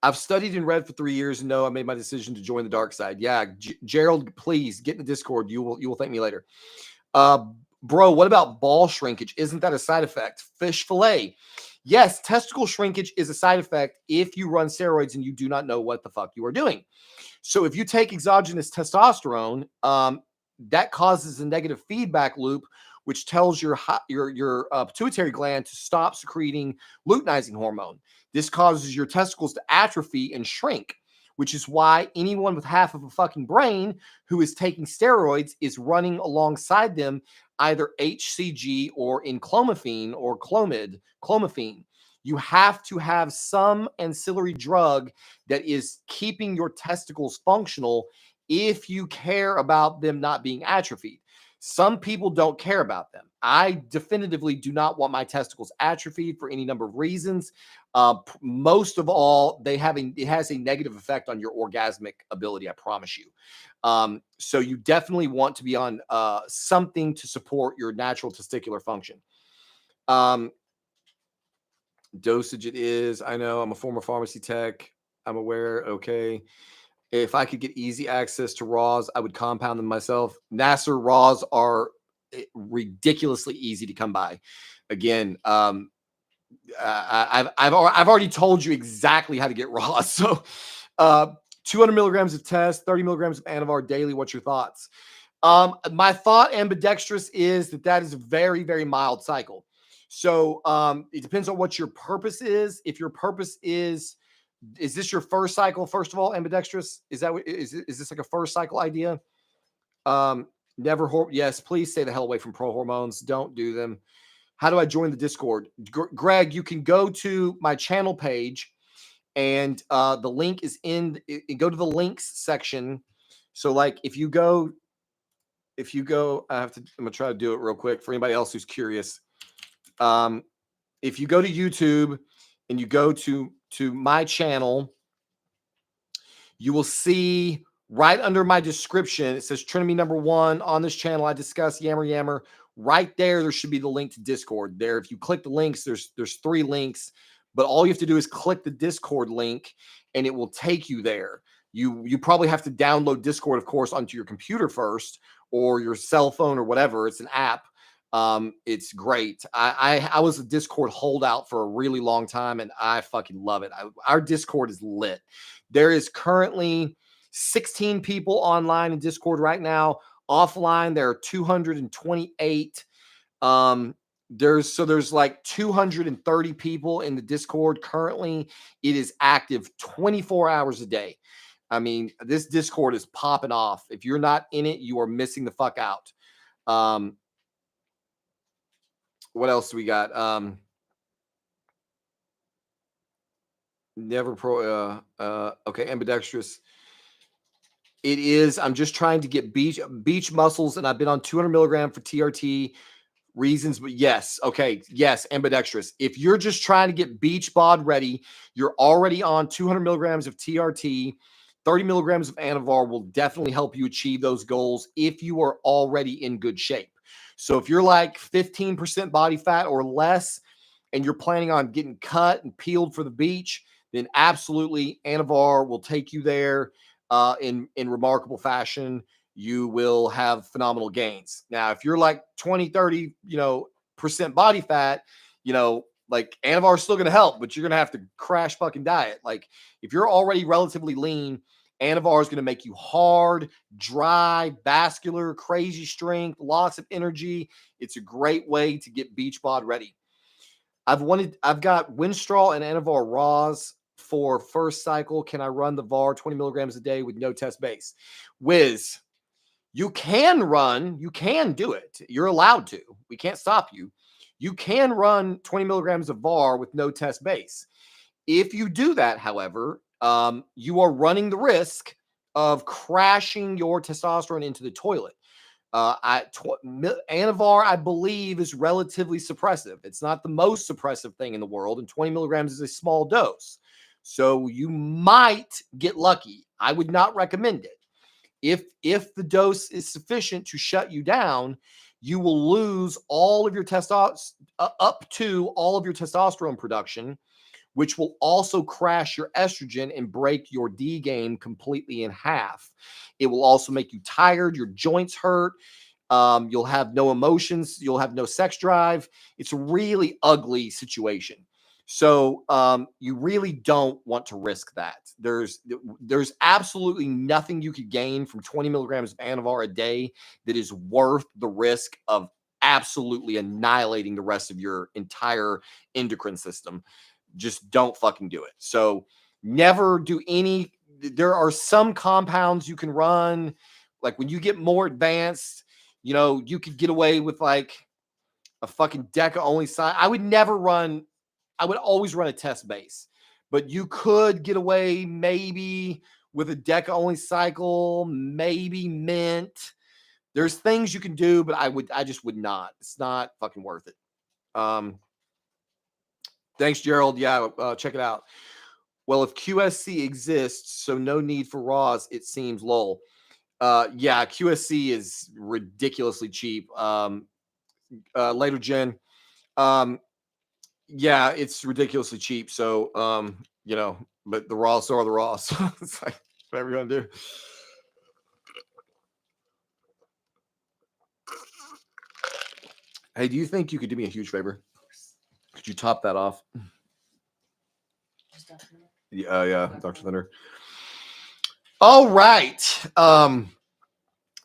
I've studied and read for 3 years and know I made my decision to join the dark side. Yeah, Gerald, please get in the Discord. You will thank me later. Bro, what about ball shrinkage? Isn't that a side effect? Fish fillet. Yes, testicle shrinkage is a side effect if you run steroids and you do not know what the fuck you are doing. So if you take exogenous testosterone, that causes a negative feedback loop, which tells your pituitary gland to stop secreting luteinizing hormone. This causes your testicles to atrophy and shrink, which is why anyone with half of a fucking brain who is taking steroids is running alongside them either HCG or enclomiphene or clomiphene. You have to have some ancillary drug that is keeping your testicles functional if you care about them not being atrophied. Some people don't care about them. I definitively do not want my testicles atrophied for any number of reasons. Most of all, it has a negative effect on your orgasmic ability, I promise you. So you definitely want to be on something to support your natural testicular function. Dosage it is. I know I'm a former pharmacy tech. I'm aware. Okay. If I could get easy access to raws, I would compound them myself. Nasser raws are ridiculously easy to come by. Again, I've already told you exactly how to get raws. So 200 milligrams of test, 30 milligrams of Anavar daily. What's your thoughts? My thought ambidextrous is that is a very, very mild cycle. So it depends on what your purpose is. If your purpose is this your first cycle? First of all, ambidextrous, is this like a first cycle idea? Yes, please stay the hell away from pro hormones. Don't do them. How do I join the Discord? Greg, you can go to my channel page, and the link is go to the links section. So like if you go, I'm gonna try to do it real quick for anybody else who's curious. If you go to YouTube and you go to my channel, you will see right under my description, it says Trinity #1 on this channel. I discuss Yammer. Right there should be the link to Discord. There, if you click the links, there's 3 links, but all you have to do is click the Discord link and it will take you there. You probably have to download Discord, of course, onto your computer first or your cell phone or whatever. It's an app. It's great. I was a Discord holdout for a really long time and I fucking love it. Our Discord is lit. There is currently 16 people online in Discord right now. Offline, there are 228. There's like 230 people in the Discord currently. It is active 24 hours a day. I mean, this Discord is popping off. If you're not in it, you are missing the fuck out. What else do we got? Okay, ambidextrous. It is. I'm just trying to get beach muscles, and I've been on 200 milligram for TRT reasons. But yes, okay, yes, ambidextrous. If you're just trying to get beach bod ready, you're already on 200 milligrams of TRT. 30 milligrams of Anavar will definitely help you achieve those goals if you are already in good shape. So if you're like 15% body fat or less, and you're planning on getting cut and peeled for the beach, then absolutely Anavar will take you there in remarkable fashion. You will have phenomenal gains. Now, if you're like 20, 30, percent body fat, like Anavar is still going to help, but you're going to have to crash fucking diet. Like if you're already relatively lean Anavar is going to make you hard, dry, vascular, crazy strength, lots of energy. It's a great way to get beach bod ready. I've got Winstraw and Anavar Raws for first cycle. Can I run the VAR 20 milligrams a day with no test base? Wiz, you can do it. You're allowed to. We can't stop you. You can run 20 milligrams of VAR with no test base. If you do that, however, you are running the risk of crashing your testosterone into the toilet. Anavar, I believe, is relatively suppressive. It's not the most suppressive thing in the world, and 20 milligrams is a small dose. So you might get lucky. I would not recommend it. If the dose is sufficient to shut you down, you will lose all of your up to all of your testosterone production, which will also crash your estrogen and break your D game completely in half. It will also make you tired. Your joints hurt. You'll have no emotions. You'll have no sex drive. It's a really ugly situation. So you really don't want to risk that. There's absolutely nothing you could gain from 20 milligrams of Anavar a day that is worth the risk of absolutely annihilating the rest of your entire endocrine system. Just don't fucking do it. So never do any. There are some compounds you can run. Like when you get more advanced, you could get away with like a fucking DECA only side. I would always run a test base, but you could get away maybe with a DECA only cycle, maybe mint. There's things you can do, but I just would not. It's not fucking worth it. Thanks, Gerald. Yeah, check it out. Well, if QSC exists, so no need for RAWs, it seems, lol. Yeah, QSC is ridiculously cheap. Later, Jen. Yeah, it's ridiculously cheap. So, but the RAWs are the RAWs. It's like, whatever you're going to do. Hey, do you think you could do me a huge favor? Could you top that off? Yeah, Dr. Thunder. All right.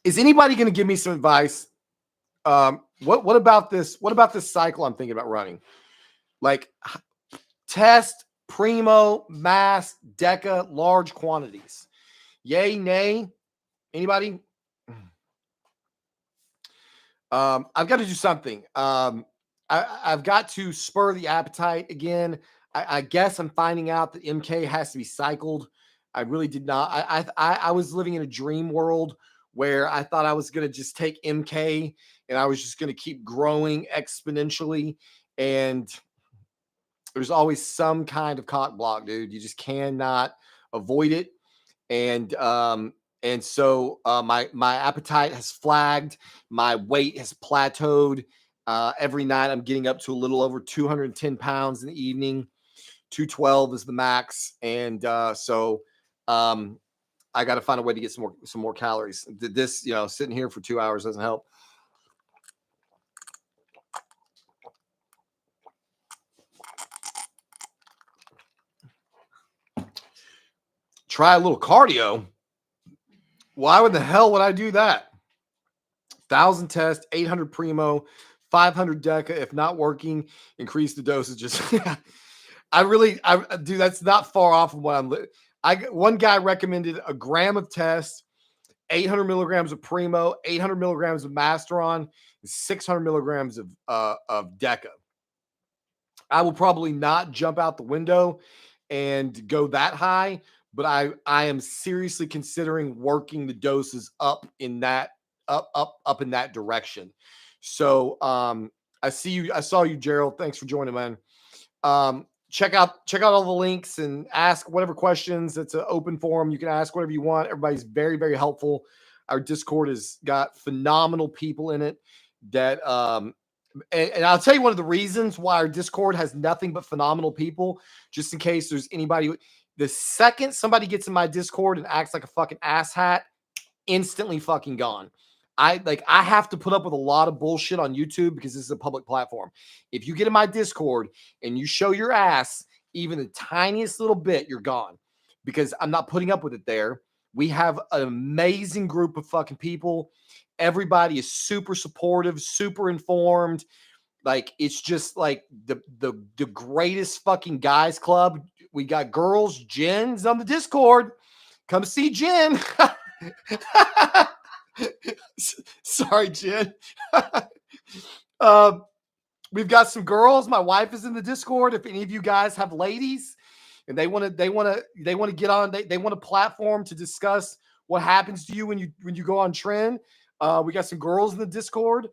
Is anybody going to give me some advice? What about this? What about this cycle I'm thinking about running? Like test, primo, mass, DECA, large quantities. Yay, nay? Anybody? I've got to do something. I've got to spur the appetite again. I guess I'm finding out that MK has to be cycled. I really did not. I was living in a dream world where I thought I was going to just take MK and I was just going to keep growing exponentially. And there's always some kind of cock block, dude. You just cannot avoid it. And so my appetite has flagged. My weight has plateaued. Every night I'm getting up to a little over 210 pounds in the evening. 212 is the max. And so I got to find a way to get some more calories. This, sitting here for 2 hours doesn't help. Try a little cardio. Why would the hell would I do that? 1,000 test, 800 primo, 500 DECA. If not working, increase the dosages. Dude, that's not far off of what one guy recommended a gram of test, 800 milligrams of primo, 800 milligrams of masteron, and 600 milligrams of DECA. I will probably not jump out the window and go that high, but I am seriously considering working the doses up in that in that direction. So I saw you, Gerald. Thanks for joining, man. Check out all the links and ask whatever questions. It's an open forum. You can ask whatever you want. Everybody's very, very helpful. Our Discord has got phenomenal people in it that and I'll tell you one of the reasons why our Discord has nothing but phenomenal people, just in case there's anybody. The second somebody gets in my Discord and acts like a fucking asshat, instantly fucking gone. I have to put up with a lot of bullshit on YouTube because this is a public platform. If you get in my Discord and you show your ass even the tiniest little bit, you're gone, because I'm not putting up with it there. We have an amazing group of fucking people. Everybody is super supportive, super informed. Like, it's just like the greatest fucking guys club. We got girls. Jen's on the Discord. Come see Jen. Sorry, Jen. We've got some girls. My wife is in the Discord. If any of you guys have ladies and they want to get on, they want a platform to discuss what happens to you when you go on Tren. We got some girls in the Discord.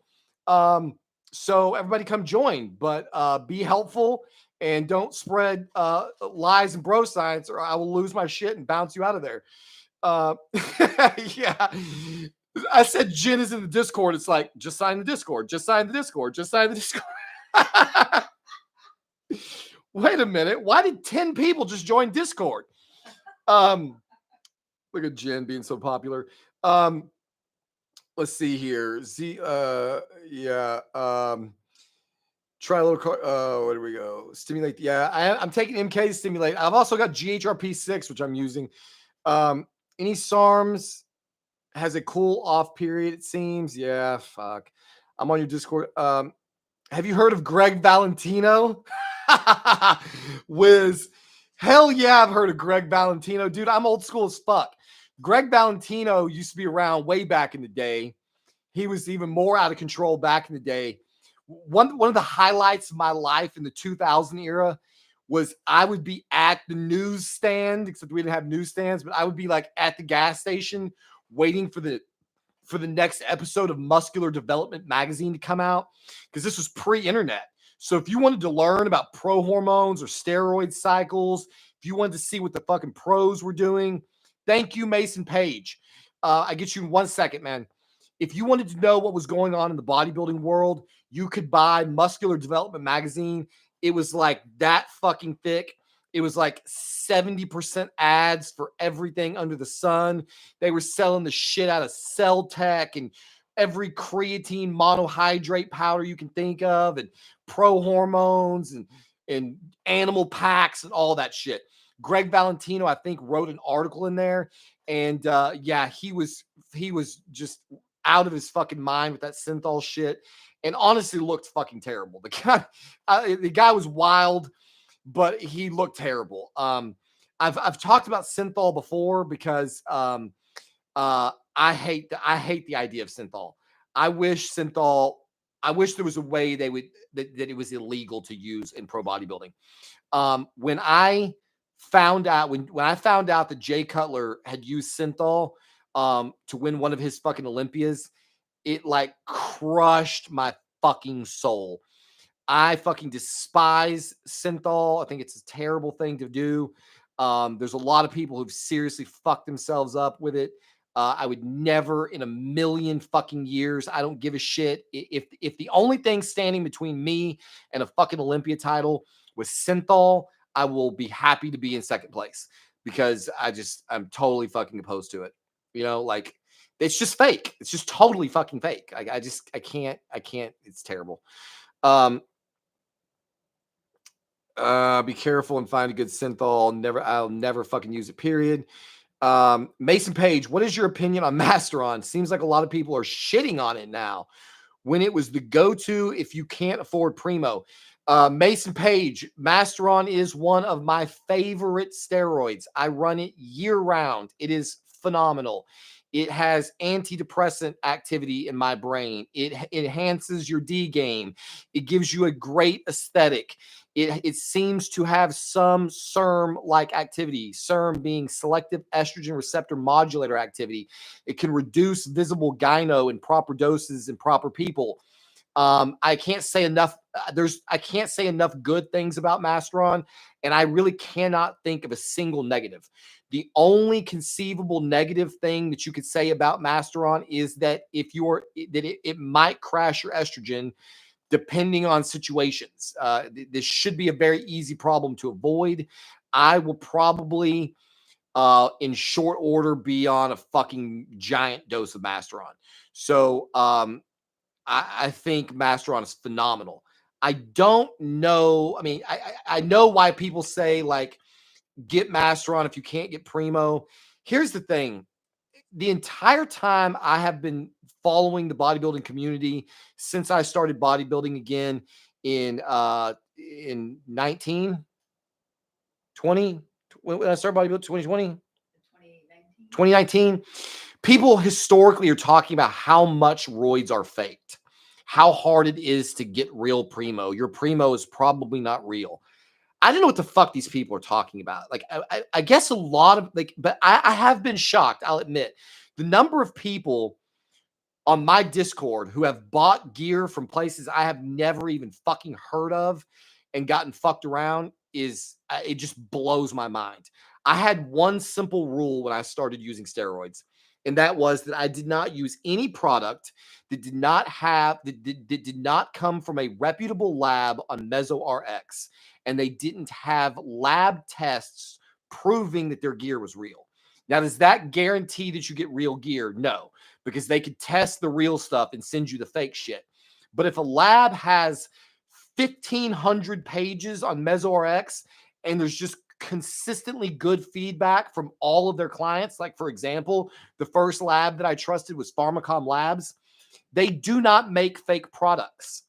So everybody come join, but be helpful and don't spread lies and bro science, or I will lose my shit and bounce you out of there. Yeah. I said Jen is in the Discord. It's like, just sign the Discord. Just sign the Discord. Just sign the Discord. Wait a minute. Why did 10 people just join Discord? Look at Jen being so popular. Let's see here. Yeah. Try a little. Where do we go? Stimulate. Yeah, I'm taking MK to stimulate. I've also got GHRP6, which I'm using. Any SARMs has a cool off period, it seems. Yeah, fuck. I'm on your Discord. Have you heard of Greg Valentino? Wiz. Hell yeah, I've heard of Greg Valentino. Dude, I'm old school as fuck. Greg Valentino used to be around way back in the day. He was even more out of control back in the day. One of the highlights of my life in the 2000 era was I would be at the newsstand, except we didn't have newsstands, but I would be like at the gas station waiting for the next episode of Muscular Development magazine to come out, because this was pre-internet. So if you wanted to learn about pro hormones or steroid cycles, if you wanted to see what the fucking pros were doing, thank you, Mason Page. I get you in 1 second, man. If you wanted to know what was going on in the bodybuilding world, you could buy Muscular Development magazine. It was like that fucking thick. It was like 70% ads for everything under the sun. They were selling the shit out of Cell Tech and every creatine monohydrate powder you can think of, and pro hormones and animal packs and all that shit. Greg Valentino, I think, wrote an article in there, and yeah, he was just out of his fucking mind with that Synthol shit, and honestly looked fucking terrible. The guy was wild, but he looked terrible. I've talked about Synthol before because I hate the idea of Synthol. I wish there was a way that it was illegal to use in pro bodybuilding. When I found out that Jay Cutler had used Synthol to win one of his fucking Olympias, it like crushed my fucking soul. I fucking despise Synthol. I think it's a terrible thing to do. There's a lot of people who've seriously fucked themselves up with it. I would never in a million fucking years. I don't give a shit. If the only thing standing between me and a fucking Olympia title was Synthol, I will be happy to be in second place, because I'm totally fucking opposed to it. You know, like, it's just fake. It's just totally fucking fake. I can't. It's terrible. Be careful and find a good Synthol. I'll never fucking use it, period. Mason Page, what is your opinion on Masteron? Seems like a lot of people are shitting on it now, when it was the go-to if you can't afford Primo. Mason Page, Masteron is one of my favorite steroids. I run it year-round. It is phenomenal. It has antidepressant activity in my brain. It enhances your D game. It gives you a great aesthetic. It seems to have some SERM-like activity, SERM being selective estrogen receptor modulator activity. It can reduce visible gyno in proper doses in proper people. I can't say enough. I can't say enough good things about Masteron, and I really cannot think of a single negative. The only conceivable negative thing that you could say about Masteron is that it might crash your estrogen depending on situations. This should be a very easy problem to avoid. I will probably, in short order, be on a fucking giant dose of Masteron. So I think Masteron is phenomenal. I don't know. I mean, I know why people say, like, get Masteron if you can't get Primo. Here's the thing. the entire time I have been following the bodybuilding community since I started bodybuilding again in 20, when I started bodybuilding 2020, 2019, people historically are talking about how much roids are faked, how hard it is to get real primo. Your primo is probably not real. I don't know what the fuck these people are talking about. Like, I guess a lot of but I have been shocked. I'll admit the number of people on my Discord who have bought gear from places I have never even fucking heard of and gotten fucked around is it just blows my mind. I had one simple rule when I started using steroids, and that was that I did not use any product that did not come from a reputable lab on MesoRx, and they didn't have lab tests proving that their gear was real. Now, does that guarantee that you get real gear? No, because they could test the real stuff and send you the fake shit. But if a lab has 1,500 pages on MesoRx and there's just consistently good feedback from all of their clients, like for example, the first lab that I trusted was Pharmacom Labs, they do not make fake products.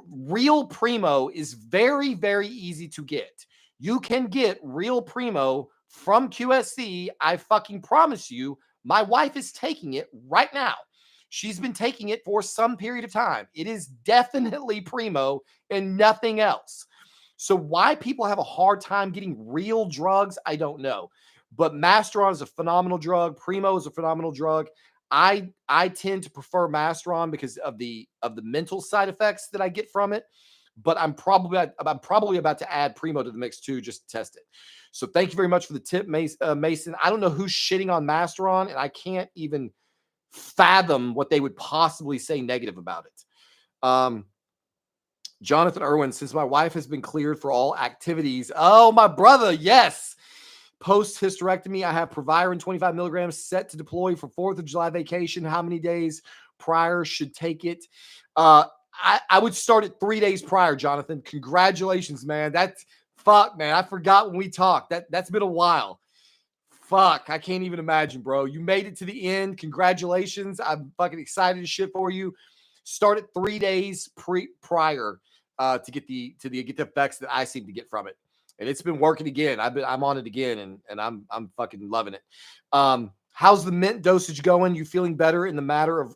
Real Primo is very, very easy to get. You can get real Primo from QSC. I fucking promise you, my wife is taking it right now. She's been taking it for some period of time. It is definitely Primo and nothing else. So why people have a hard time getting real drugs, I don't know. But Masteron is a phenomenal drug. Primo is a phenomenal drug. I tend to prefer Masteron because of the mental side effects that I get from it. But I'm probably about to add Primo to the mix too, just to test it. So thank you very much for the tip, Mason. I don't know who's shitting on Masteron, and I can't even fathom what they would possibly say negative about it. Jonathan Irwin, since my wife has been cleared for all activities. Oh, my brother, yes. Post hysterectomy, I have Proviron 25 milligrams set to deploy for 4th of July vacation. How many days prior should take it? I would start it 3 days prior, Jonathan. Congratulations, man. That's fuck, man. I forgot when we talked. That's been a while. Fuck, I can't even imagine, bro. You made it to the end. Congratulations. I'm fucking excited as shit for you. Start it 3 days prior to get the effects that I seem to get from it. And it's been working again. I'm on it again, and I'm fucking loving it. How's the mint dosage going? You feeling better in the matter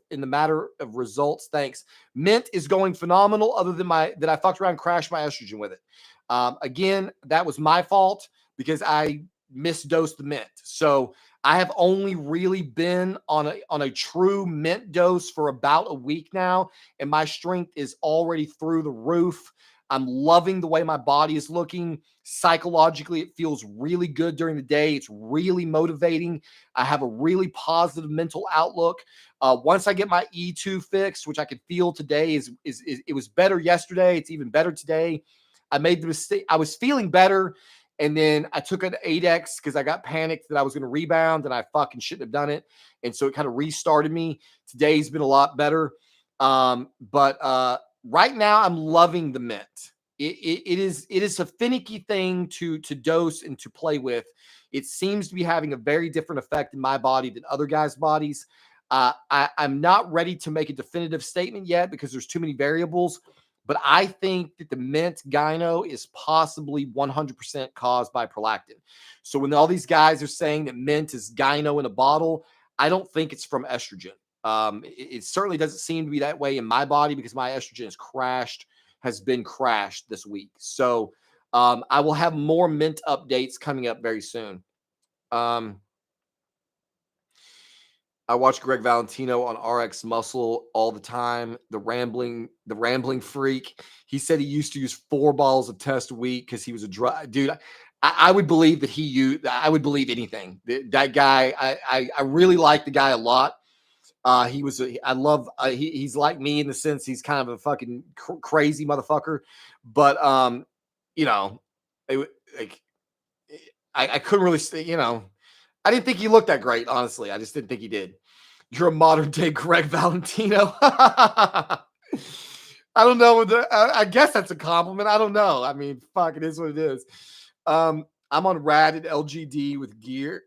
of results? Thanks. Mint is going phenomenal. Other than that I fucked around and crashed my estrogen with it. Again, that was my fault because I misdosed the mint. So I have only really been on a true mint dose for about a week now, and my strength is already through the roof. I'm loving the way my body is looking. Psychologically, it feels really good during the day. It's really motivating. I have a really positive mental outlook. Once I get my E2 fixed, which I could feel today, it was better yesterday. It's even better today. I made the mistake. I was feeling better, and then I took an 8X because I got panicked that I was going to rebound, and I fucking shouldn't have done it. And so it kind of restarted me. Today's been a lot better. But right now, I'm loving the mint. It is a finicky thing to dose and to play with. It seems to be having a very different effect in my body than other guys' bodies. I'm not ready to make a definitive statement yet because there's too many variables. But I think that the mint gyno is possibly 100% caused by prolactin. So when all these guys are saying that mint is gyno in a bottle, I don't think it's from estrogen. It certainly doesn't seem to be that way in my body because my estrogen has been crashed this week. So I will have more mint updates coming up very soon. I watch Greg Valentino on RX Muscle all the time. The rambling freak. He said he used to use 4 bottles of test a week because he was a drug dude. I would believe that I would believe anything. That guy, I really like the guy a lot. He's like me in the sense he's kind of a fucking crazy motherfucker. But I couldn't really say, I didn't think he looked that great, honestly. I just didn't think he did. You're a modern day Greg Valentino. I don't know. I guess that's a compliment. I don't know. I mean, fuck, it is what it is. I I'm on Rad and LGD with gear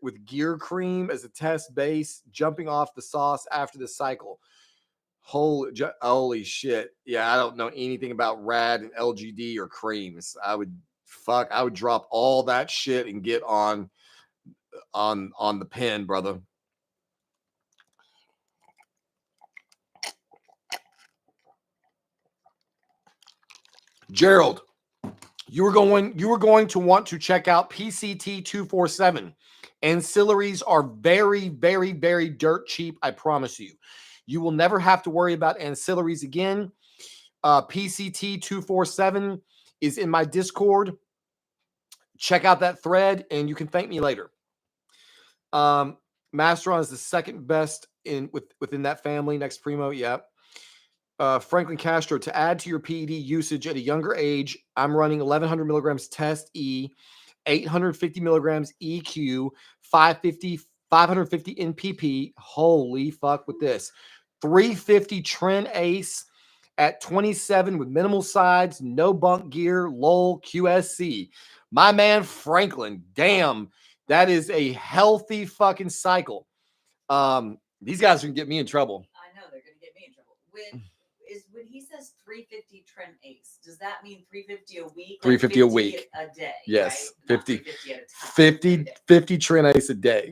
cream as a test base, jumping off the sauce after the cycle. Holy shit. Yeah, I don't know anything about Rad and LGD or creams. I would drop all that shit and get on the pen, brother. Gerald, you were going to want to check out PCT 247. Ancillaries are very, very, very dirt cheap, I promise you. You will never have to worry about ancillaries again. PCT 247 is in my Discord. Check out that thread and you can thank me later. Masteron is the second best within that family, next Primo. Yep. Franklin Castro, to add to your PED usage at a younger age, I'm running 1100 milligrams test E, 850 milligrams EQ, 550 NPP. Holy fuck with this. 350 Tren Ace at 27 with minimal sides, no bunk gear, LOL QSC. My man Franklin, damn, that is a healthy fucking cycle. These guys are gonna get me in trouble. I know they're gonna get me in trouble. When he says 350 Tren Ace, does that mean 350 a week? 350 a week. A day. Yes. Right? 50, 350 at a time. 50 Tren Ace a day.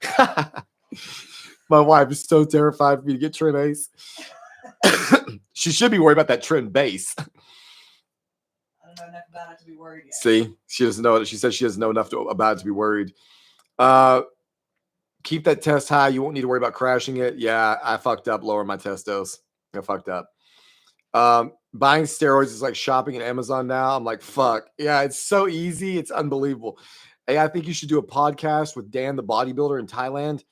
Okay. My wife is so terrified for me to get Tren Ace. She should be worried about that Tren base. I don't know enough about it to be worried yet. See, she doesn't know it. She says she doesn't know enough about it to be worried. Keep that test high. You won't need to worry about crashing it. Yeah, I fucked up lowering my test dose. I fucked up. Buying steroids is like shopping at Amazon now. I'm like, fuck. Yeah, it's so easy. It's unbelievable. Hey, I think you should do a podcast with Dan the bodybuilder in Thailand.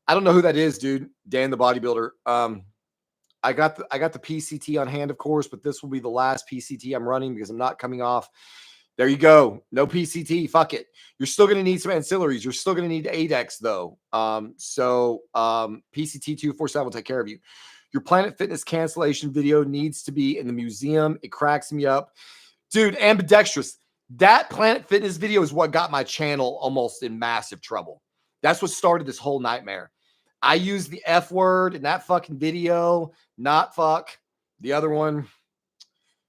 I don't know who that is, dude. Dan the bodybuilder. I got the PCT on hand, of course, but this will be the last PCT I'm running because I'm not coming off. There you go. No PCT. Fuck it. You're still going to need some ancillaries. You're still going to need ADEX though. PCT 247 will take care of you. Your Planet Fitness cancellation video needs to be in the museum. It cracks me up. Dude, ambidextrous. That Planet Fitness video is what got my channel almost in massive trouble. That's what started this whole nightmare. I used the F word in that fucking video, not fuck. The other one,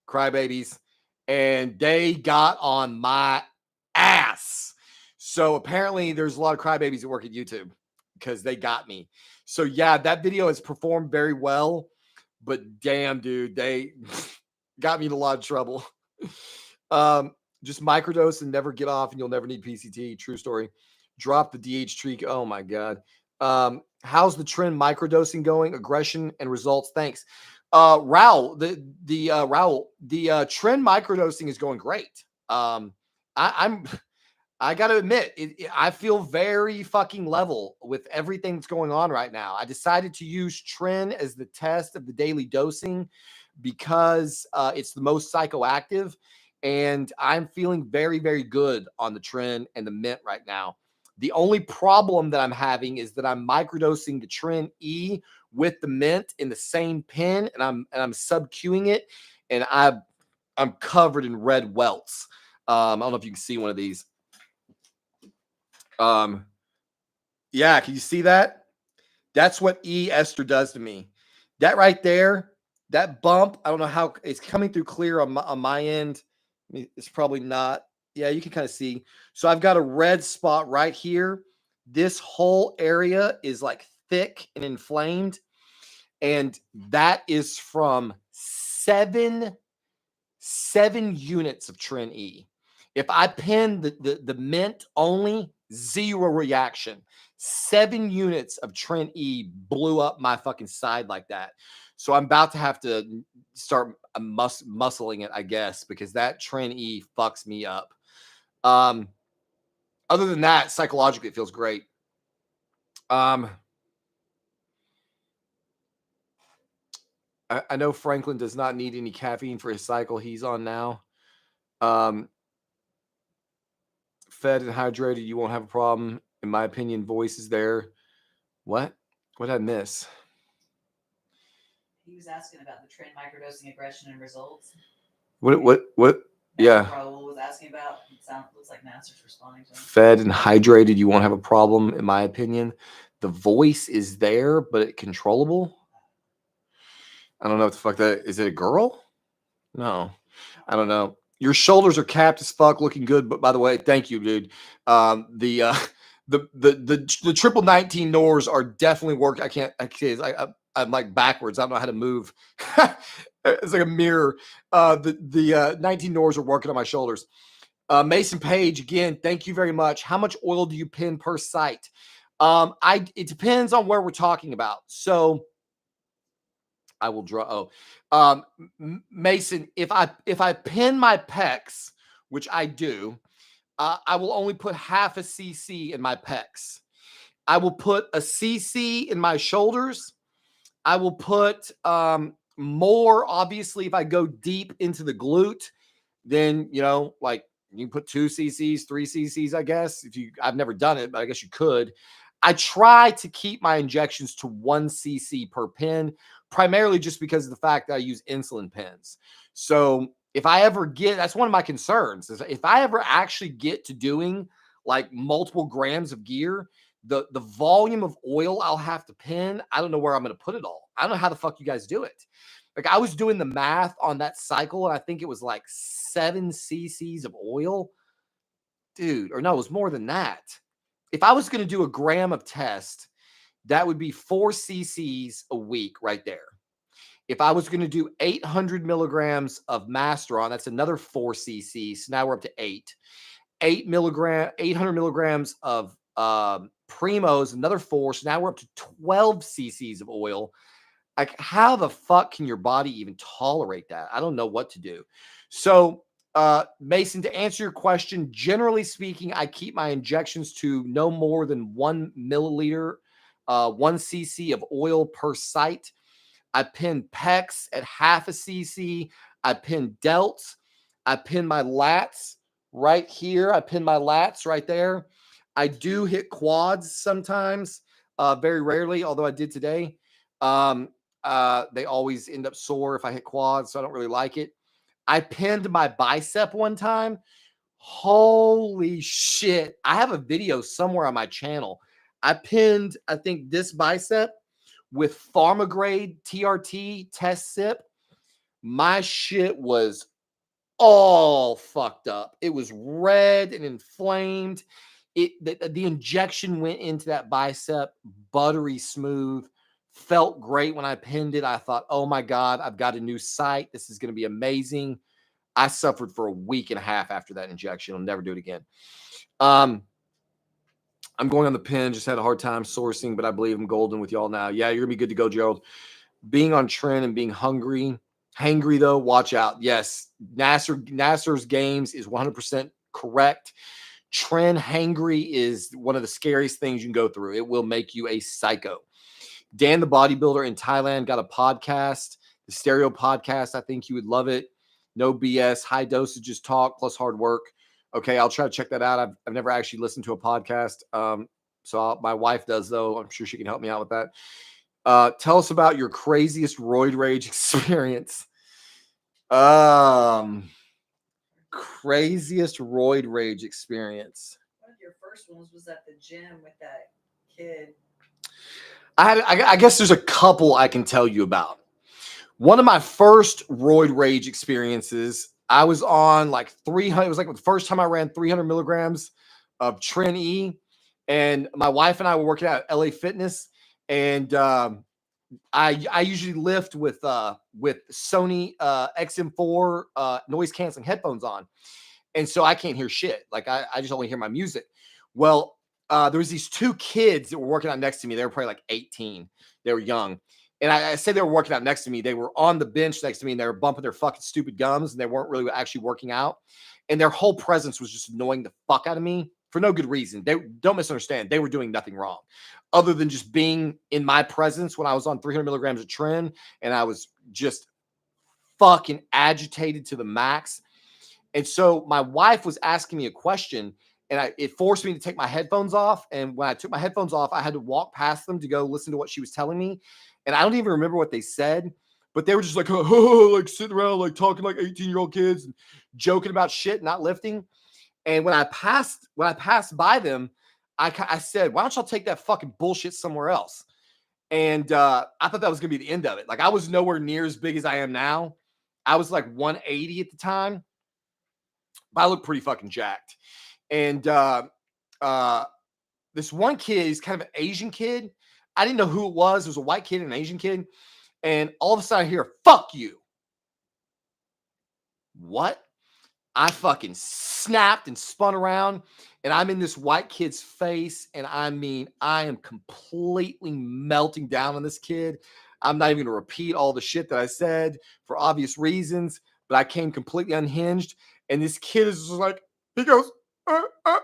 crybabies. And they got on my ass. So apparently there's a lot of crybabies that work at YouTube because they got me. So yeah, that video has performed very well, but damn, dude, they got me in a lot of trouble. Just microdose and never get off, and you'll never need PCT. True story. Drop the DH treat. Oh my God. How's the Tren microdosing going? Aggression and results. Thanks. Raul, the Tren microdosing is going great. I got to admit, I feel very fucking level with everything that's going on right now. I decided to use Tren as the test of the daily dosing because it's the most psychoactive, and I'm feeling very, very good on the Tren and the mint right now. The only problem that I'm having is that I'm microdosing the Tren E with the mint in the same pen, and I'm sub-Qing it, and I'm covered in red welts. I don't know if you can see one of these. Yeah, can you see that? That's what E ester does to me. That right there, that bump, I don't know how it's coming through clear on my end. I mean, it's probably not. Yeah, you can kind of see. So I've got a red spot right here. This whole area is like thick and inflamed. And that is from seven units of Tren E. If I pin the mint only, 0 reaction. 7 units of Tren E blew up my fucking side like that. So I'm about to have to start muscling it, I guess, because that Tren E fucks me up. Other than that, psychologically, it feels great. I know Franklin does not need any caffeine for his cycle he's on now. Fed and hydrated, you won't have a problem. In my opinion, voice is there. What did I miss? He was asking about the Tren microdosing aggression and results. What? Yeah. Raul was asking about looks like Nasser's responding to him. Fed and hydrated, you won't have a problem, in my opinion. The voice is there, but it controllable. I don't know what the fuck that is. It a girl? No, I don't know. Your shoulders are capped as fuck, looking good. But by the way, thank you, dude. The triple 19 Nors are definitely working. I'm like backwards. I don't know how to move. It's like a mirror. The 19 Nors are working on my shoulders. Mason Page, again, thank you very much. How much oil do you pin per site? It depends on where we're talking about. So I will draw. Mason, if I pin my pecs, which I do, I will only put half a cc in my pecs. I will put a cc in my shoulders. I will put more, obviously, if I go deep into the glute, then, like you can put 2 cc's, 3 cc's, I guess. I've never done it, but I guess you could. I try to keep my injections to 1 cc per pin, primarily just because of the fact that I use insulin pens. So if I ever that's one of my concerns, is if I ever actually get to doing like multiple grams of gear, the volume of oil I'll have to pin, I don't know where I'm going to put it all. I don't know how the fuck you guys do it. Like, I was doing the math on that cycle, and I think it was like 7 cc's of oil. Dude, or no, it was more than that. If I was going to do a gram of test, that would be 4 cc's a week right there. If I was going to do 800 milligrams of Masteron, that's another 4 cc's. So now we're up to 8. 800 milligrams of Primos, another 4. So now we're up to 12 cc's of oil. Like, how the fuck can your body even tolerate that? I don't know what to do. So, Mason, to answer your question, generally speaking, I keep my injections to no more than 1 milliliter, 1 cc of oil per site. I pin pecs at half a cc. I pin delts. I pin my lats right here. I pin my lats right there. I do hit quads sometimes, very rarely, although I did today. They always end up sore if I hit quads, so I don't really like it. I pinned my bicep one time. Holy shit. I have a video somewhere on my channel. I pinned, I think, this bicep with pharma grade TRT test sip. My shit was all fucked up. It was red and inflamed. The injection went into that bicep, buttery smooth. Felt great when I pinned it. I thought, oh my God, I've got a new site. This is going to be amazing. I suffered for a week and a half after that injection. I'll never do it again. I'm going on the pin. Just had a hard time sourcing, but I believe I'm golden with y'all now. Yeah, you're going to be good to go, Gerald. Being on Tren and being hangry though, watch out. Yes, Nasser's games is 100% correct. Tren hangry is one of the scariest things you can go through. It will make you a psycho. Dan the bodybuilder in Thailand got a podcast, the Stereo podcast. I think you would love it. No BS, high dosages talk plus hard work. Okay, I'll try to check that out. I've never actually listened to a podcast. My wife does, though. I'm sure she can help me out with that. Tell us about your craziest roid rage experience. Craziest roid rage experience. One of your first ones was at the gym with that kid. I guess there's a couple I can tell you about. One of my first roid rage experiences, I was on like 300. It was like the first time I ran 300 milligrams of Tren E, and my wife and I were working out at LA Fitness, and I usually lift with Sony XM4 noise canceling headphones on, and so I can't hear shit. Like I just only hear my music. Well, there was these 2 kids that were working out next to me. They were probably like 18. They were young. And I say they were working out next to me. They were on the bench next to me, and they were bumping their fucking stupid gums, and they weren't really actually working out. And their whole presence was just annoying the fuck out of me for no good reason. They don't misunderstand. They were doing nothing wrong other than just being in my presence when I was on 300 milligrams of Tren, and I was just fucking agitated to the max. And so my wife was asking me a question, and it forced me to take my headphones off. And when I took my headphones off, I had to walk past them to go listen to what she was telling me. And I don't even remember what they said, but they were just like, like sitting around, like talking like 18-year-old kids and joking about shit, not lifting. And when I passed by them, I said, why don't y'all take that fucking bullshit somewhere else? And I thought that was gonna be the end of it. Like I was nowhere near as big as I am now. I was like 180 at the time, but I look pretty fucking jacked. And uh, this one kid, he's kind of an Asian kid. I didn't know who it was. It was a white kid and an Asian kid. And all of a sudden I hear, fuck you. What? I fucking snapped and spun around, and I'm in this white kid's face. And I mean, I am completely melting down on this kid. I'm not even going to repeat all the shit that I said for obvious reasons, but I came completely unhinged. And this kid is just like, he goes, I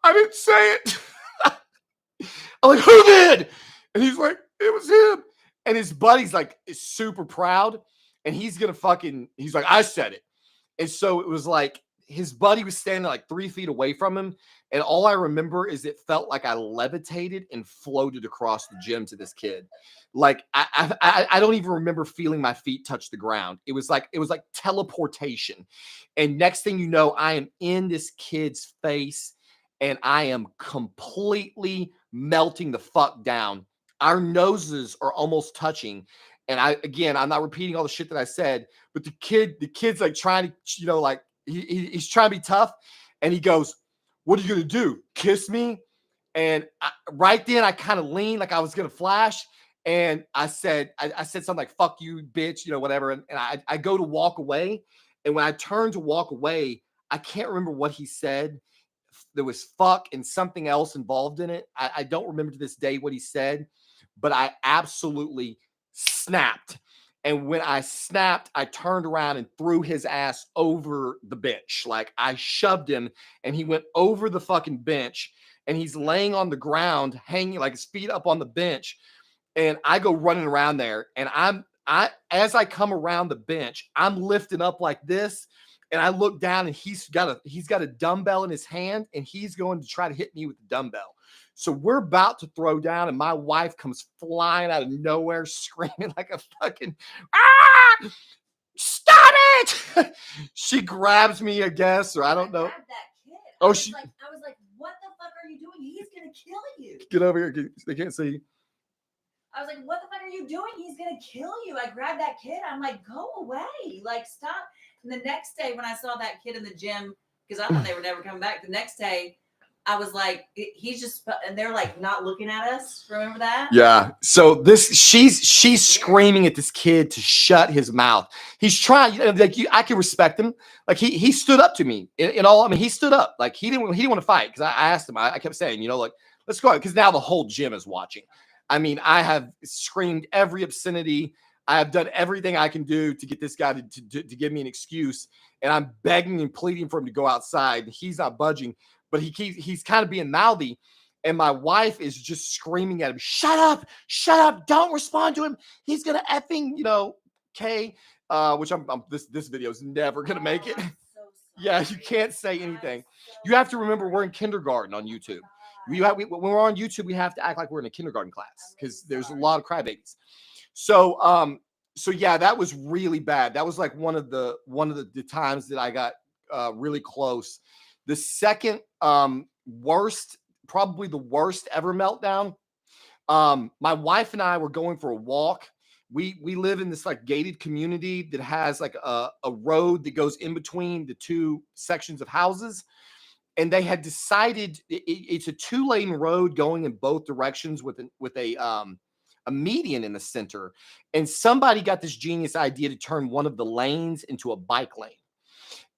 didn't say it. I'm like, who did? And he's like, it was him. And his buddy's like, is super proud. And he's going to fucking, he's like, I said it. And so it was like his buddy was standing like 3 feet away from him. And all I remember is it felt like I levitated and floated across the gym to this kid. Like I don't even remember feeling my feet touch the ground. It was like teleportation. And next thing you know, I am in this kid's face and I am completely melting the fuck down. Our noses are almost touching. And I'm not repeating all the shit that I said, but the kid's like trying to, like he's trying to be tough. And he goes, what are you going to do? Kiss me? And right then I kind of leaned like I was going to flash. And I said something like, fuck you, bitch, whatever. And I go to walk away. And when I turned to walk away, I can't remember what he said. There was fuck and something else involved in it. I don't remember to this day what he said, but I absolutely snapped. And when I snapped, I turned around and threw his ass over the bench. Like I shoved him and he went over the fucking bench and he's laying on the ground, hanging like his feet up on the bench. And I go running around there and as I come around the bench, I'm lifting up like this. And I look down and he's got a dumbbell in his hand and he's going to try to hit me with the dumbbell. So we're about to throw down and my wife comes flying out of nowhere screaming like a fucking, stop it. She grabs me, I guess, or I don't know. That kid. Oh, I was like, what the fuck are you doing? He's going to kill you. Get over here. They can't see you. I was like, what the fuck are you doing? He's going to kill you. I grabbed that kid. I'm like, go away. Like, stop. And the next day when I saw that kid in the gym, because I thought they were never coming back, the next day I was like, he's just, and they're like not looking at us. Remember that? Yeah. So she's screaming at this kid to shut his mouth. He's trying, I can respect him. Like he stood up to me he stood up. Like he didn't want to fight. Cause I asked him, I kept saying, like, let's go. Cause now the whole gym is watching. I mean, I have screamed every obscenity. I have done everything I can do to get this guy to give me an excuse. And I'm begging and pleading for him to go outside. And he's not budging, but he's kind of being mouthy. And my wife is just screaming at him, shut up, don't respond to him. He's going to effing, Kay, which this video is never going to make it. So Yeah, you can't say anything. You have to remember we're in kindergarten on YouTube. When we're on YouTube, we have to act like we're in a kindergarten class because there's a lot of crybabies. So yeah, that was really bad. That was like one of the times that I got really close. The second worst, probably the worst ever meltdown. My wife and I were going for a walk. We live in this like gated community that has like a road that goes in between the two sections of houses. And they had decided it's a 2-lane road going in both directions with a median in the center. And somebody got this genius idea to turn one of the lanes into a bike lane.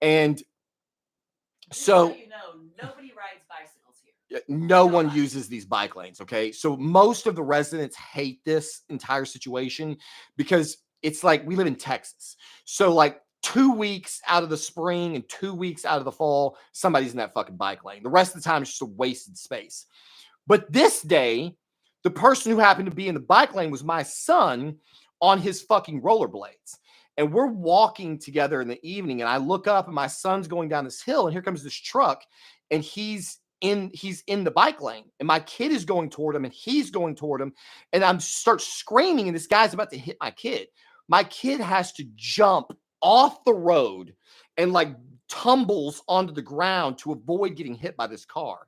And so nobody rides bicycles here. no one uses these bike lanes. Okay. So most of the residents hate this entire situation because it's like we live in Texas. So like 2 weeks out of the spring and 2 weeks out of the fall, somebody's in that fucking bike lane. The rest of the time, it's just a wasted space. But this day, the person who happened to be in the bike lane was my son on his fucking rollerblades. And we're walking together in the evening, and I look up, and my son's going down this hill, and here comes this truck, and he's in the bike lane, and my kid is going toward him, and he's going toward him, and I'm start screaming, and this guy's about to hit my kid. My kid has to jump off the road and like tumbles onto the ground to avoid getting hit by this car.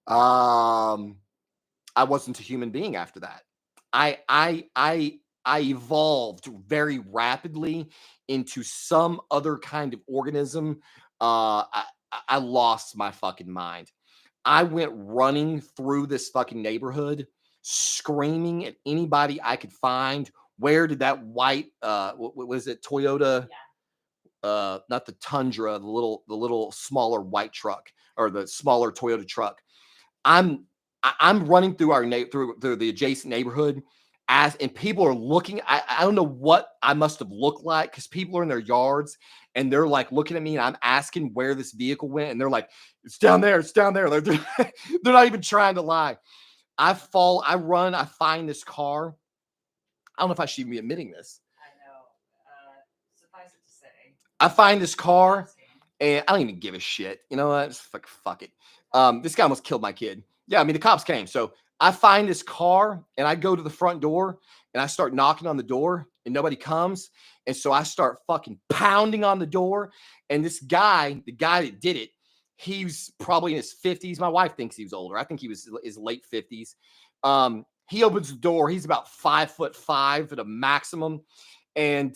I wasn't a human being after that. I evolved very rapidly into some other kind of organism. I lost my fucking mind. I went running through this fucking neighborhood, screaming at anybody I could find. Where did that white what was it, Toyota? Not the Tundra, the little smaller white truck, or the smaller Toyota truck. I'm I'm running through through the adjacent neighborhood, and people are looking. I don't know what I must have looked like, because people are in their yards and they're like looking at me, and I'm asking where this vehicle went, and they're like, "It's down there, it's down there." They're not even trying to lie. I run, I find this car. I don't know if I should even be admitting this. I know. Suffice it to say, I find this car, Stan. and I don't even give a shit. You know what? Just fuck it. This guy almost killed my kid. Yeah, I mean, the cops came. So I find this car, and I go to the front door, and I start knocking on the door, and nobody comes. And so I start fucking pounding on the door. And this guy, the guy that did it, he's probably in his 50s. My wife thinks he was older. I think he was his late 50s. He opens the door. He's about 5'5" at a maximum. And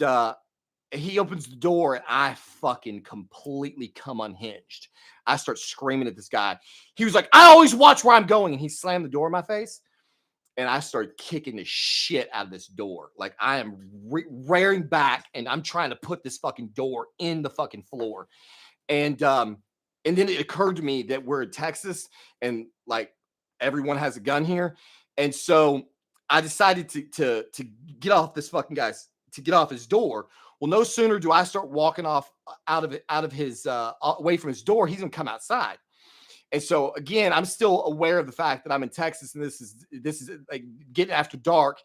he opens the door, and I fucking completely come unhinged. I start screaming at this guy. He was like, "I always watch where I'm going." And he slammed the door in my face. And I started kicking the shit out of this door. Like, I am rearing back, and I'm trying to put this fucking door in the fucking floor. And then it occurred to me that we're in Texas, and like everyone has a gun here. And so I decided to get off this fucking guy's to get off his door. Well, no sooner do I start walking off out of his away from his door, he's gonna come outside. And so again, I'm still aware of the fact that I'm in Texas, and this is like getting after dark.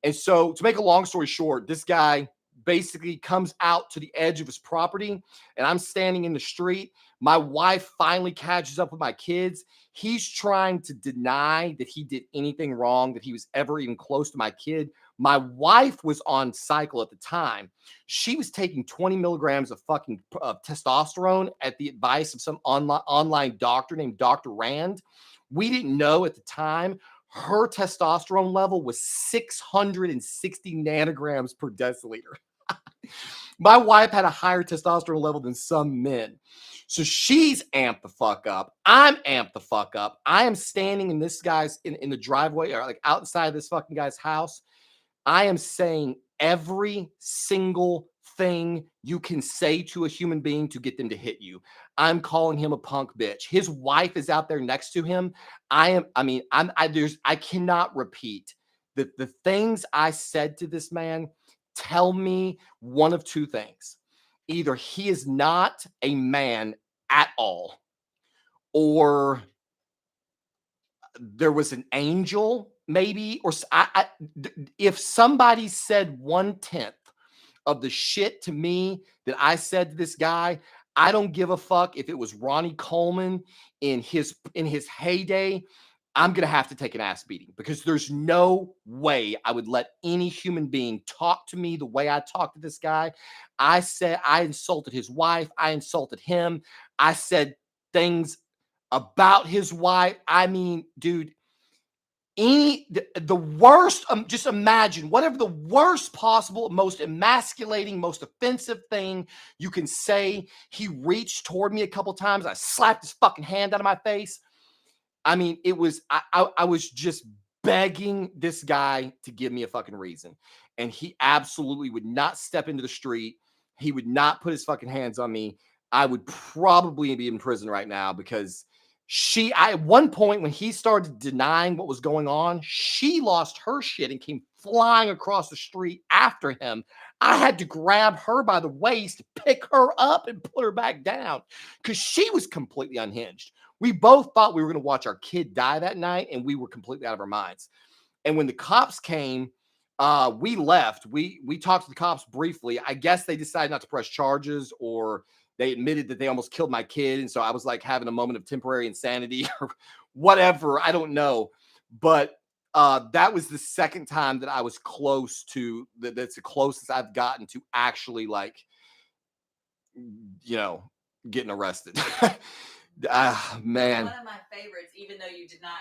And so, to make a long story short, this guy basically comes out to the edge of his property, and I'm standing in the street. My wife finally catches up with my kids. He's trying to deny that he did anything wrong, that he was ever even close to my kid. My wife was on cycle at the time. She was taking 20 milligrams of fucking testosterone at the advice of some online doctor named Dr. Rand. We didn't know at the time her testosterone level was 660 nanograms per deciliter. My wife had a higher testosterone level than some men. So she's amped the fuck up. I'm amped the fuck up. I am standing in this guy's in the driveway, or like outside this fucking guy's house. I am saying every single thing you can say to a human being to get them to hit you. I'm calling him a punk bitch. His wife is out there next to him. I cannot repeat the things I said to this man. Tell me one of two things. Either he is not a man at all, or there was an angel, maybe, or if somebody said 1/10 of the shit to me that I said to this guy, I don't give a fuck if it was Ronnie Coleman in his heyday. I'm gonna have to take an ass beating, because there's no way I would let any human being talk to me the way I talked to this guy. I said I insulted his wife. I insulted him. I said things about his wife. I mean, dude, the worst, just imagine whatever the worst possible, most emasculating, most offensive thing you can say. He reached toward me a couple times. I slapped his fucking hand out of my face. I mean, it was, I was just begging this guy to give me a fucking reason. And he absolutely would not step into the street. He would not put his fucking hands on me. I would probably be in prison right now, because at one point, when he started denying what was going on, she lost her shit and came flying across the street after him. I had to grab her by the waist, pick her up, and put her back down, because she was completely unhinged. We both thought we were going to watch our kid die that night, and we were completely out of our minds. And when the cops came, we left. We talked to the cops briefly. I guess they decided not to press charges, or they admitted that they almost killed my kid. And so I was like having a moment of temporary insanity or whatever. I don't know. But that was the second time that I was close to that's the closest I've gotten to actually like, getting arrested. Man. One of my favorites, even though you did not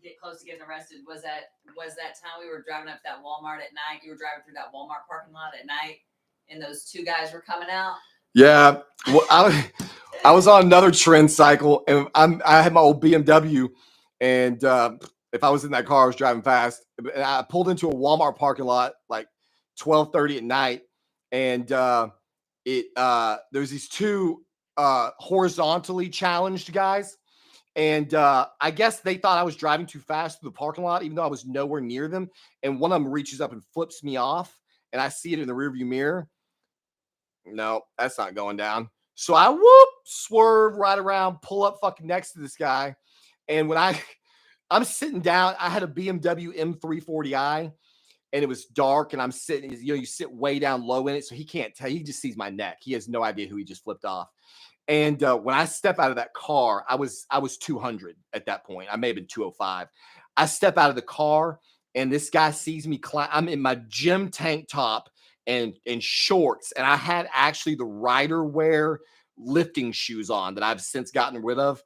get close to getting arrested, was that time we were driving up to that Walmart at night. You were driving through that Walmart parking lot at night, and those two guys were coming out. Yeah, well, I was on another Tren cycle, and I had my old BMW, and if I was in that car, I was driving fast. And I pulled into a Walmart parking lot like 12:30 at night, and there's these two horizontally challenged guys, and I guess they thought I was driving too fast through the parking lot, even though I was nowhere near them. And one of them reaches up and flips me off, and I see it in the rearview mirror. No, that's not going down. So I swerve right around, pull up fucking next to this guy. And when I'm sitting down, I had a BMW M340i, and it was dark, and I'm sitting, you sit way down low in it, so he can't tell. He just sees my neck. He has no idea who he just flipped off. And when I step out of that car, I was 200 at that point. I may have been 205. I step out of the car, and this guy sees me climb. I'm in my gym tank top and shorts, and I had actually the rider wear lifting shoes on that I've since gotten rid of.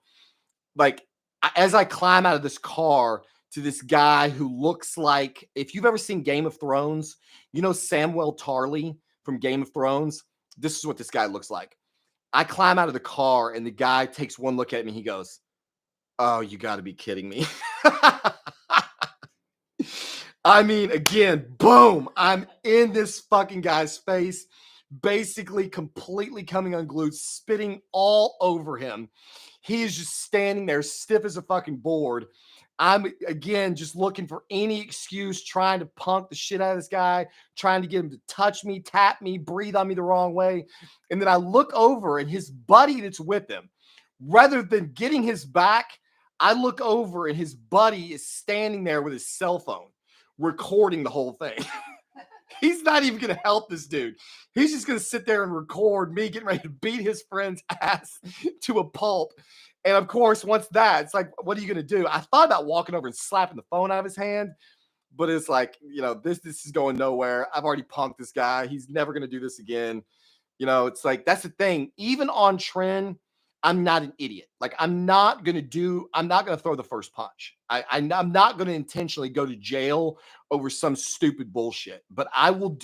Like, as I climb out of this car to this guy who looks like, if you've ever seen Game of Thrones, Samwell Tarly from Game of Thrones. This is what this guy looks like. I climb out of the car, and the guy takes one look at me. He goes, "Oh, you got to be kidding me." I mean, again, boom, I'm in this fucking guy's face, basically completely coming unglued, spitting all over him. He is just standing there stiff as a fucking board. I'm, again, just looking for any excuse, trying to punk the shit out of this guy, trying to get him to touch me, tap me, breathe on me the wrong way. And then I look over, and his buddy that's with him, rather than getting his back, I look over, and his buddy is standing there with his cell phone, recording the whole thing. He's not even going to help this dude. He's just going to sit there and record me getting ready to beat his friend's ass to a pulp. And of course, once that, it's like, what are you going to do? I thought about walking over and slapping the phone out of his hand, but it's like, this is going nowhere. I've already punked this guy. He's never going to do this again. It's like, that's the thing. Even on Tren, I'm not an idiot. Like, I'm not going to throw the first punch. I'm not going to intentionally go to jail over some stupid bullshit, but I will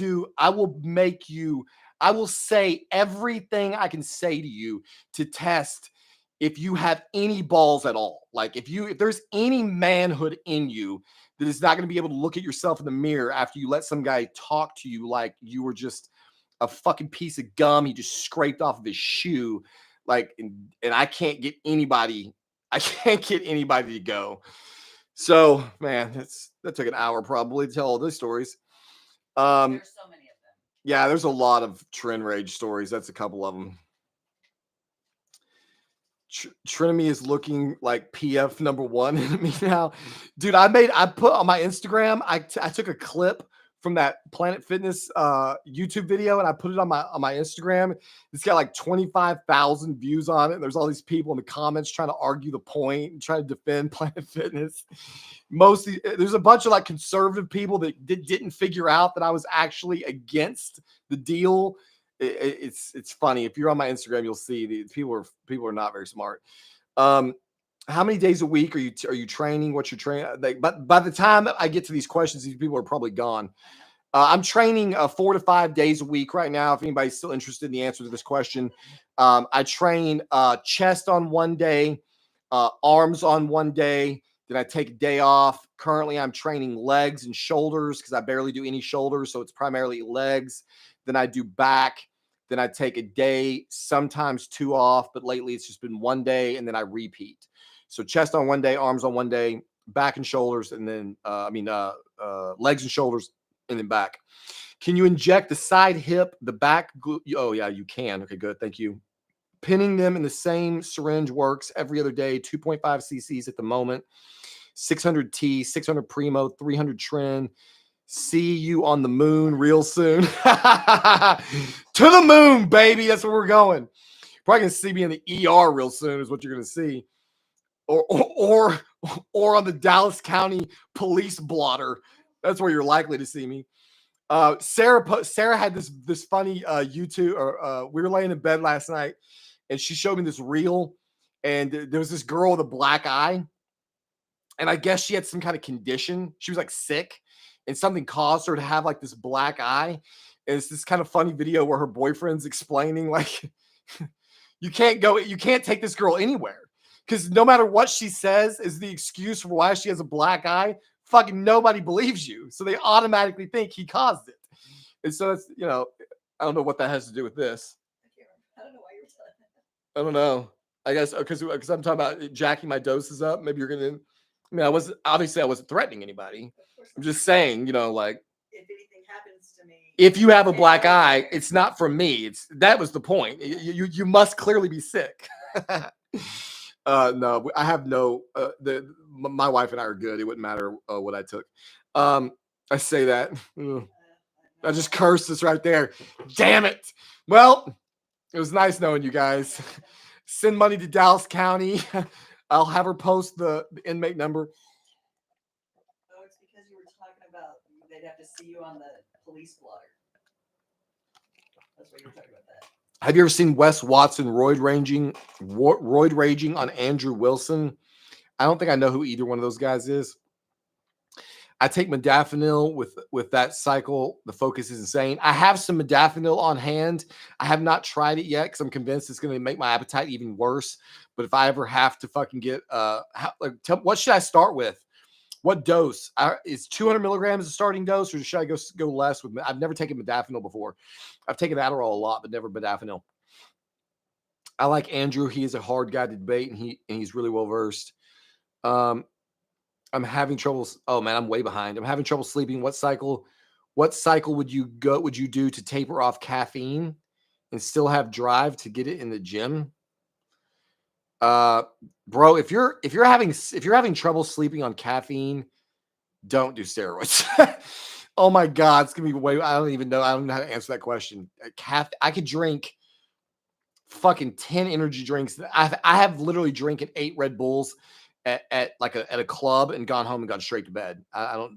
say everything I can say to you to test if you have any balls at all. Like, if there's any manhood in you that is not going to be able to look at yourself in the mirror after you let some guy talk to you like you were just a fucking piece of gum he just scraped off of his shoe. Like, and I can't get anybody to go. So, man, that took an hour probably to tell all those stories. There's so many of them. Yeah, there's a lot of Tren rage stories. That's a couple of them. Trinity is looking like PF number one in me now. Dude, I put on my Instagram, I took a clip from that Planet Fitness YouTube video, and I put it on my Instagram. It's got like 25,000 views on it. And there's all these people in the comments trying to argue the point and trying to defend Planet Fitness. Mostly, there's a bunch of like conservative people that didn't figure out that I was actually against the deal. It's funny. If you're on my Instagram, you'll see these people are not very smart. How many days a week are you training? What's your training? But by the time I get to these questions, these people are probably gone. I'm training 4 to 5 days a week right now. If anybody's still interested in the answer to this question, I train chest on one day, arms on one day. Then I take a day off. Currently, I'm training legs and shoulders because I barely do any shoulders, so it's primarily legs. Then I do back. Then I take a day, sometimes 2 off, but lately it's just been 1 day, and then I repeat. So chest on 1 day, arms on 1 day, back and shoulders, and then legs and shoulders, and then back. Can you inject the side hip, the back glute? Oh yeah, you can. Okay, good. Thank you. Pinning them in the same syringe works every other day. 2.5 cc's at the moment. 600 T, 600 Primo, 300 Tren. See you on the moon real soon. To the moon, baby. That's where we're going. Probably gonna see me in the ER real soon is what you're gonna see. Or or on the Dallas County police blotter. That's where you're likely to see me. Sarah had this funny YouTube, or we were laying in bed last night, and she showed me this reel, and there was this girl with a black eye, and I guess she had some kind of condition. She was like sick, and something caused her to have like this black eye. And it's this kind of funny video where her boyfriend's explaining like, you can't take this girl anywhere because no matter what she says is the excuse for why she has a black eye. Fucking nobody believes you, so they automatically think he caused it. And so that's, I don't know what that has to do with this. I don't know why you're telling me. I don't know. I guess because I'm talking about jacking my doses up. Maybe you're gonna. I mean, I wasn't threatening anybody. I'm just saying, like, if anything happens to me, if you have a black eye, it's not from me. That was the point. You must clearly be sick. No, I have no. My wife and I are good. It wouldn't matter what I took. I say that. I just cursed this right there. Damn it. Well, it was nice knowing you guys. Send money to Dallas County. I'll have her post the inmate number. Oh, it's because you were talking about they'd have to see you on the police blotter. That's what you were talking about that. Have you ever seen Wes Watson roid raging on Andrew Wilson? I don't think I know who either one of those guys is. I take modafinil with that cycle. The focus is insane. I have some modafinil on hand. I have not tried it yet because I'm convinced it's going to make my appetite even worse. But if I ever have to fucking get, what should I start with? What dose? Is 200 milligrams the starting dose, or should I go less with? I've never taken modafinil before. I've taken Adderall a lot, but never modafinil. I like Andrew. He is a hard guy to debate, and he's really well versed. I'm having trouble. Oh man, I'm way behind. I'm having trouble sleeping. What cycle would you do to taper off caffeine and still have drive to get it in the gym? Bro, if you're having trouble sleeping on caffeine, don't do steroids. Oh my God, it's gonna be way. I don't even know. I don't know how to answer that question. I could drink fucking 10 energy drinks. I have literally drinking 8 Red Bulls at a club and gone home and gone straight to bed.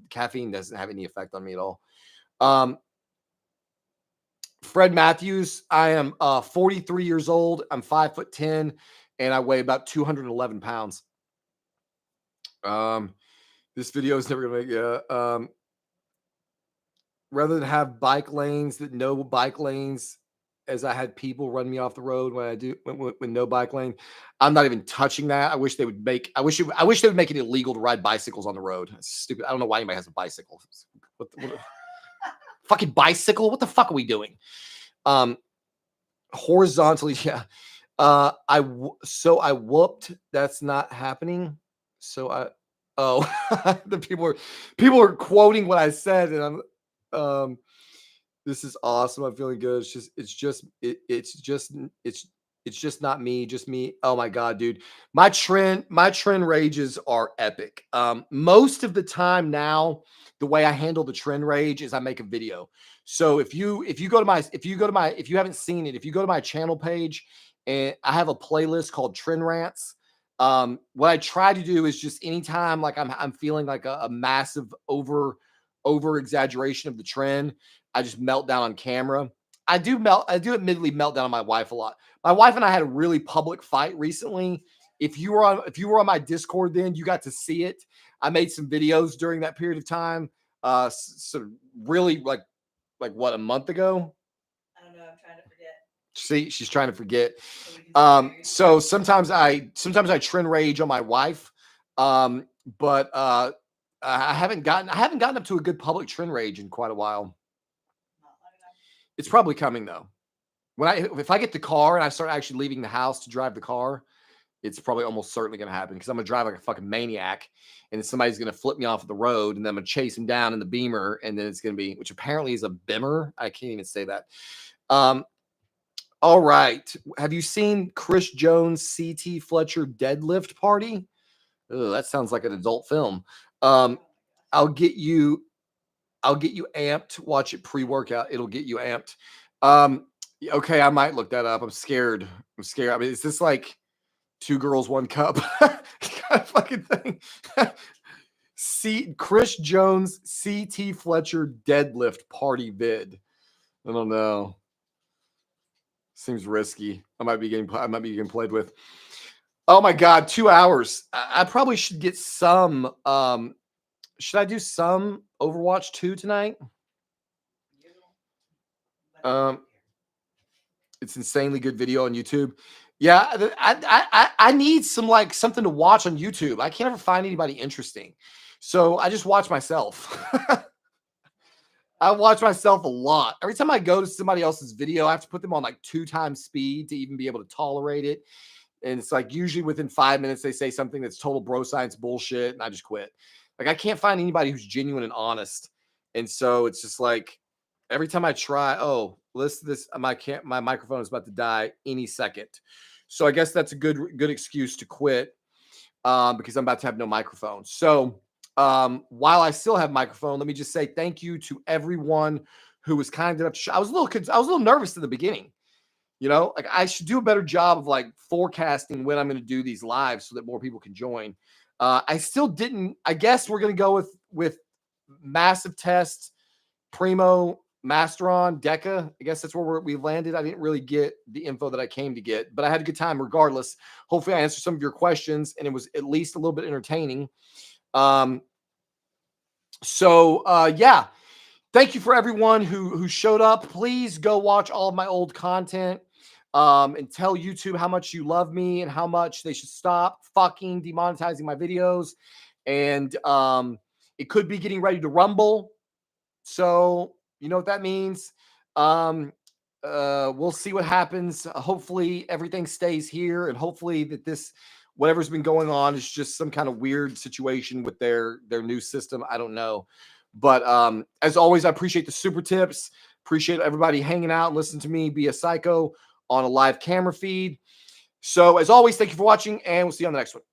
Caffeine doesn't have any effect on me at all. Fred Matthews, I am 43 years old. I'm 5'10", and I weigh about 211 pounds. This video is never gonna make rather than have bike lanes no bike lanes, as I had people run me off the road when no bike lane. I'm not even touching that. I wish they would make it illegal to ride bicycles on the road. It's stupid. I don't know why anybody has a bicycle. What fucking bicycle? What the fuck are we doing? Horizontally, yeah. I whooped. That's not happening. The people are quoting what I said, and I'm this is awesome. I'm feeling good. It's just not me, just me. Oh my God, dude. My Tren rages are epic. Most of the time now, the way I handle the Tren rage is I make a video. So if you haven't seen it, if you go to my channel page, and I have a playlist called Tren Rants. What I try to do is just anytime like I'm feeling like a massive over exaggeration of the Tren, I just melt down on camera. I do admittedly melt down on my wife a lot. My wife and I had a really public fight recently. If you were on my Discord, then you got to see it. I made some videos during that period of time. So really like what, a month ago? I don't know. I'm trying to forget. See, she's trying to forget. So sometimes I Tren rage on my wife. But I haven't gotten up to a good public Tren rage in quite a while. It's probably coming though. If I get the car and I start actually leaving the house to drive the car, it's probably almost certainly going to happen because I'm going to drive like a fucking maniac, and then somebody's going to flip me off the road, and then I'm going to chase him down in the Beamer, and then it's going to be, which apparently is a Bimmer. I can't even say that. All right. Have you seen Chris Jones' CT Fletcher deadlift party? Oh, that sounds like an adult film. I'll get you amped. Watch it pre-workout. It'll get you amped. Okay, I might look that up. I'm scared. I mean, is this like 2 girls, 1 cup? kind of fucking thing? See, Chris Jones, CT Fletcher deadlift party vid. I don't know. Seems risky. I might be getting played with. Oh my God, 2 hours. I probably should get some. Should I do some Overwatch 2 tonight? It's insanely good video on YouTube. Yeah, I need some like something to watch on YouTube. I can't ever find anybody interesting, so I just watch myself. I watch myself a lot. Every time I go to somebody else's video, I have to put them on like 2 times speed to even be able to tolerate it. And it's like usually within 5 minutes, they say something that's total bro science bullshit, and I just quit. Like I can't find anybody who's genuine and honest. And so it's just like every time I try, oh, listen, my microphone is about to die any second. So I guess that's a good excuse to quit because I'm about to have no microphone. So while I still have microphone, let me just say thank you to everyone who was kind enough to I was a little nervous in the beginning. You know, like I should do a better job of like forecasting when I'm going to do these lives so that more people can join. I still didn't. I guess we're going to go with massive test, Primo, Masteron, Deca. I guess that's where we landed. I didn't really get the info that I came to get, but I had a good time regardless. Hopefully, I answered some of your questions and it was at least a little bit entertaining. Yeah. Thank you for everyone who showed up. Please go watch all of my old content and tell YouTube how much you love me and how much they should stop fucking demonetizing my videos. And it could be getting ready to rumble. So you know what that means. We'll see what happens. Hopefully everything stays here, and hopefully that this whatever's been going on is just some kind of weird situation with their new system. I don't know. But as always, I appreciate the super tips. Appreciate everybody hanging out and listening to me be a psycho on a live camera feed. So as always, thank you for watching, and we'll see you on the next one.